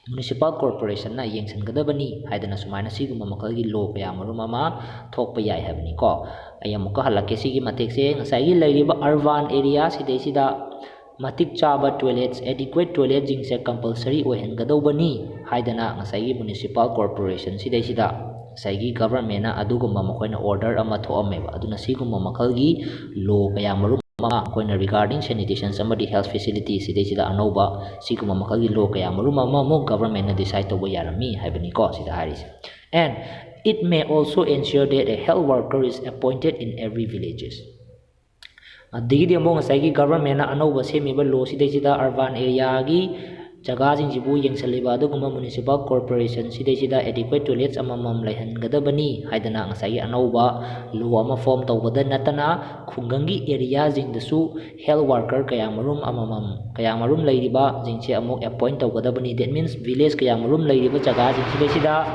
municipal corporation na yengsangadabani haidana sumaina sigumba makalgi law kaya marum ama thokpa yai habani ko. Ayamuka halake sigi matekse ngasai lairiba urban area sidai sida matik chaba toilets adequate toilet jingse compulsory ohengadawbani haidana ngasai municipal corporation sidai sida ngasai government na adugumba makoina order ama thoameba aduna sigumba makalgi law kaya marum ꯑꯩꯈꯣꯏꯅ regarding sanitation ꯑꯃꯗꯤ health facility ꯁꯤꯗꯩꯁꯤꯗ ꯑꯅꯧꯕ ꯁꯤꯒꯨꯝꯕ ꯃꯈꯜꯒꯤ law ꯀꯌꯥ ꯃꯔꯨꯝ ꯑꯃꯨꯛ government decide ꯇꯧꯕ ꯌꯥꯔꯝꯃꯤ ꯍꯥꯏꯕꯅꯤꯀꯣ ꯁꯤꯗ ꯍꯥꯏꯔꯤꯁꯦ. And it may also ensure that a health worker is appointed in every villages. ꯑꯗꯒꯤꯗꯤ ꯑꯃꯨꯛ ꯉꯁꯥꯏꯒꯤ ꯒꯚꯔꯟꯃꯦꯟꯠꯅ ꯑꯅꯧꯕ ꯁꯦꯝꯃꯤꯕ ꯂꯣ ꯁꯤꯗꯩꯁꯤꯗ ꯑꯔꯕꯥꯟ ꯑꯦꯔꯤꯌꯥꯒꯤ ꯖꯒꯥꯁꯤꯡꯁꯤꯕꯨ ꯌꯦꯡꯁꯤꯜꯂꯤꯕ ꯑꯗꯨꯒꯨꯝꯕ ꯃ꯭ꯌꯨꯅꯤꯁꯤꯄꯥꯜ ꯀꯣꯔꯄꯣꯔꯦꯁꯟ ꯁꯤꯗꯩꯁꯤꯗ ꯑꯦꯗꯤꯀ꯭ꯋꯦꯠ ꯇꯣꯏꯂꯦꯠꯁ ꯑꯃꯃꯝ ꯂꯩꯍꯟꯒꯗꯕꯅꯤ ꯍꯥꯏꯗꯅ ꯉꯁꯥꯏꯒꯤ ꯑꯅꯧꯕ ꯂꯣ ꯑꯃ ꯐꯣꯔꯝ ꯇꯧꯕꯗ ꯅꯠꯇꯅ ꯈꯨꯡꯒꯪꯒꯤ ꯑꯦꯔꯤꯌꯥꯁꯤꯡꯗꯁꯨ ꯍꯦꯜꯊ ꯋꯥꯔꯀꯔ ꯀꯌꯥꯃꯔꯨꯝ ꯂꯩꯔꯤꯕꯁꯤꯡꯁꯦ ꯑꯃꯨꯛ ꯑꯦꯄꯣꯏꯟꯠ ꯇꯧꯒꯗꯕꯅꯤ. ꯗꯦꯠ ꯃꯤꯟꯁ ꯚꯤꯂꯦꯖ ꯀꯌꯥꯃꯔꯨꯝ ꯂꯩꯔꯤꯕ ꯖꯒꯥꯁꯤꯡ ꯁꯤꯗꯩꯁꯤꯗ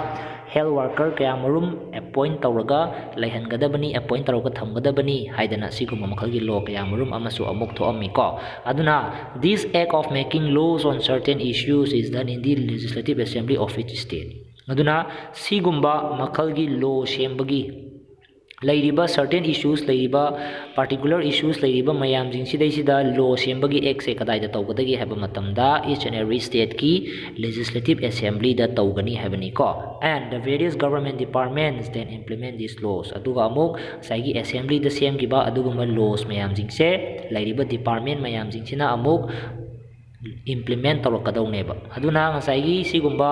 ꯍꯦꯜꯊ ꯋꯥꯔꯀꯔ kayamarum ꯑꯦꯄꯣꯏꯟꯠ ꯇꯧꯔꯒ ꯂꯩꯍꯟꯒꯗꯕꯅꯤ, ꯑꯦꯄꯣꯏꯟꯠ ꯇꯧꯔꯒ ꯊꯝꯒꯗꯕꯅꯤ ꯍꯥꯏꯗꯅ ꯁꯤꯒꯨꯝꯕ ꯃꯈꯜꯒꯤ ꯂꯣ kayamarum ꯑꯃꯁꯨ ꯑꯃꯨꯛ ꯊꯣꯛꯑꯝꯃꯤꯀꯣ. ꯑꯗꯨꯅ this act of making laws on certain issues is done in the legislative assembly of each state. ꯑꯗꯨꯅ ꯁꯤꯒꯨꯝꯕ ꯃꯈꯜꯒꯤ ꯂꯣ ꯁꯦꯝꯕꯒꯤ ꯂꯩꯔꯤꯕ certain issues ꯂꯩꯔꯤꯕ particular issues ꯂꯩꯔꯤꯕ ꯃꯌꯥꯝꯁꯤꯡꯁꯤꯗꯩꯁꯤꯗ ꯂꯣ ꯁꯦꯝꯕꯒꯤ ꯑꯦꯛꯁꯦ ꯀꯗꯥꯏꯗ ꯇꯧꯒꯗꯒꯦ ꯍꯥꯏꯕ ꯃꯇꯝꯗ each and every stateꯀꯤ legislative assemblyꯗ ꯇꯧꯒꯅꯤ ꯍꯥꯏꯕꯅꯤꯀꯣ. And the various government departments then implement these laws. ꯑꯗꯨꯒ ꯑꯃꯨꯛ ꯉꯁꯥꯏꯒꯤ assemblyꯗ ꯁꯦꯝꯈꯤꯕ ꯑꯗꯨꯒꯨꯝꯕ laws ꯃꯌꯥꯝꯁꯤꯡꯁꯦ ꯂꯩꯔꯤꯕ department ꯃꯌꯥꯝꯁꯤꯡꯁꯤꯅ ꯑꯃꯨꯛ implement ꯇꯧꯔꯛꯀꯗꯧꯅꯦꯕ. ꯑꯗꯨꯅ ꯉꯁꯥꯏꯒꯤ ꯁꯤꯒꯨꯝꯕ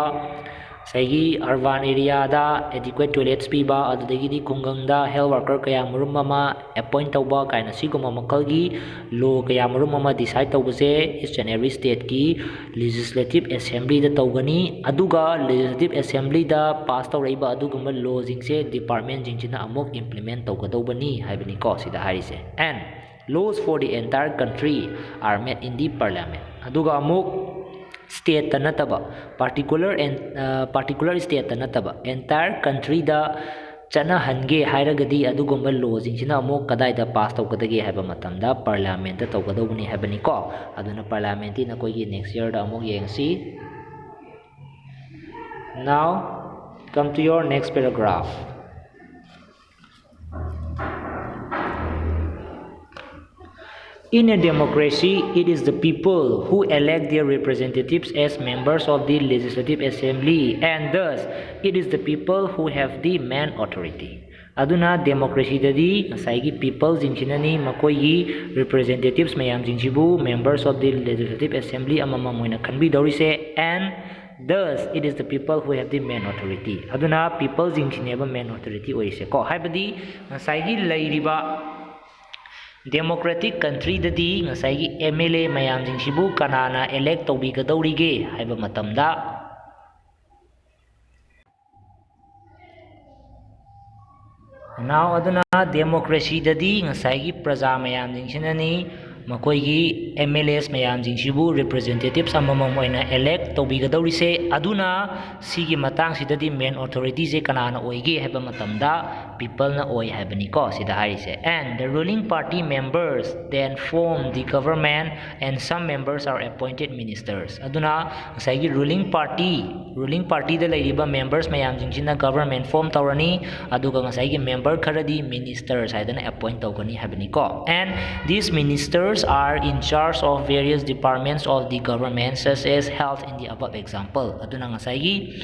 ꯉꯁꯥꯏꯒꯤ ꯑꯔꯕꯥꯟ ꯑꯦꯔꯤꯌꯥꯗ adequate toilets ꯄꯤꯕ, ꯑꯗꯨꯗꯒꯤꯗꯤ ꯈꯨꯡꯒꯪꯗ health worker kayamarum ama appoint ꯇꯧꯕ ꯀꯥꯏꯅ ꯁꯤꯒꯨꯝꯕ ꯃꯈꯜꯒꯤ law kayamarum ama decide ꯇꯧꯕꯁꯦ each and every stateꯀꯤ legislative assemblyꯗ ꯇꯧꯒꯅꯤ. ꯑꯗꯨꯒ legislative assemblyꯗ pass ꯇꯧꯔꯛꯏꯕ ꯑꯗꯨꯒꯨꯝꯕ lawꯁꯤꯡꯁꯦ departmentꯁꯤꯡꯁꯤꯅ ꯑꯃꯨꯛ implement ꯇꯧꯒꯗꯧꯕꯅꯤ ꯍꯥꯏꯕꯅꯤꯀꯣ ꯁꯤꯗ ꯍꯥꯏꯔꯤꯁꯦ. And laws for the entire country are made in the parliament. ꯑꯗꯨꯒ ꯑꯃꯨꯛ state ꯇ ꯅꯠꯇꯕ particular state ꯇ ꯅꯠꯇꯕ entire countryꯗ ꯆꯠꯅꯍꯟꯒꯦ ꯍꯥꯏꯔꯒꯗꯤ ꯑꯗꯨꯒꯨꯝꯕ lawꯁꯤꯡꯁꯤꯅ ꯑꯃꯨꯛ ꯀꯗꯥꯏꯗ pass ꯇꯧꯒꯗꯒꯦ ꯍꯥꯏꯕ ꯃꯇꯝꯗ parliament ꯇ ꯇꯧꯒꯗꯧꯕꯅꯤ ꯍꯥꯏꯕꯅꯤꯀꯣ. ꯑꯗꯨꯅ parliament ꯅꯈꯣꯏꯒꯤ next yearꯗ ꯑꯃꯨꯛ ꯌꯦꯡꯁꯤ. Now come to your next paragraph. In a democracy, it is the people who elect their representatives as members of the legislative assembly, and thus it is the people who have the main authority. Aduna democracy dadi ngasai people jingsinani makoigi representatives mayam jingsibu members of the legislative assembly amama moina khanbi dorise, and thus it is the people who have the main authority. Aduna people jingsineba main authority oise ko haibadi ngasai lairiba democratic country dadi ngasai MLA mayam jingsibu kanana elect tawbigadawrige haiba matamda now aduna democracy dadi ngasai praja mayam jingsinani makoigi MLAs mayam jingsibu representatives amamam oina elect tawbigadawrise. Aduna sigi matang sidadi main authority je kanana oige haiba matamda people na oi haibaniko sida harise. And the ruling party members then form the government, and some members are appointed ministers. Aduna ngasai ruling party da leiriba members mayam jingsina government form tawrani, aduga ngasai member kharadi ministers haidana appoint tawgani haibaniko. And these ministers are in charge of various departments of the government such as health in the above example. Aduna ngasai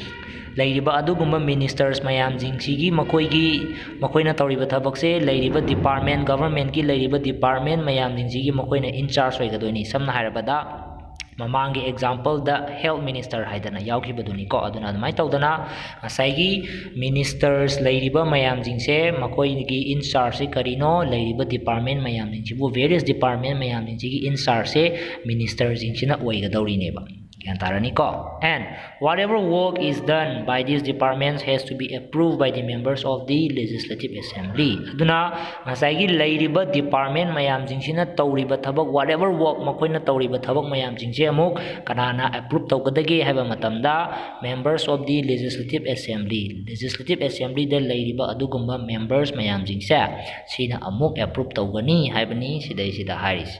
leiriba adugumba ministers mayam jingsigi makoina tawriba thabakse leiriba department government ki leiriba department mayam jingsigi makoina in charge oigadoini. Samna hairabada mamangi example da health minister haidana yaukibaduni ko. Aduna admai tawdana ngasai ministers leiriba mayam jingse makoigi in charge se karino leiriba department mayam jingsibu various department mayam jingsigi in charge se ministers jingsina oigadawri neba. And whatever work is done by these departments has to be approved by the members of the legislative assembly. Aduna ngasai leiriba department mayam jingsina tawriba thabak whatever work makoina tawriba thabak mayam jingse amuk kanana approve tawgadage haiba matamda members of the legislative assembly da leiriba adugumba members mayam jingse sina amuk approve tawgani haibani sida hairis.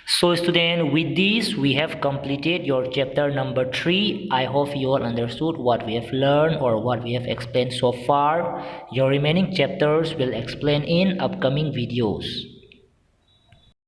So student, with this we have completed your chapter number 3. I hope you all understood what we have learned or what we have explained so far. Your remaining chapters will explain in upcoming videos.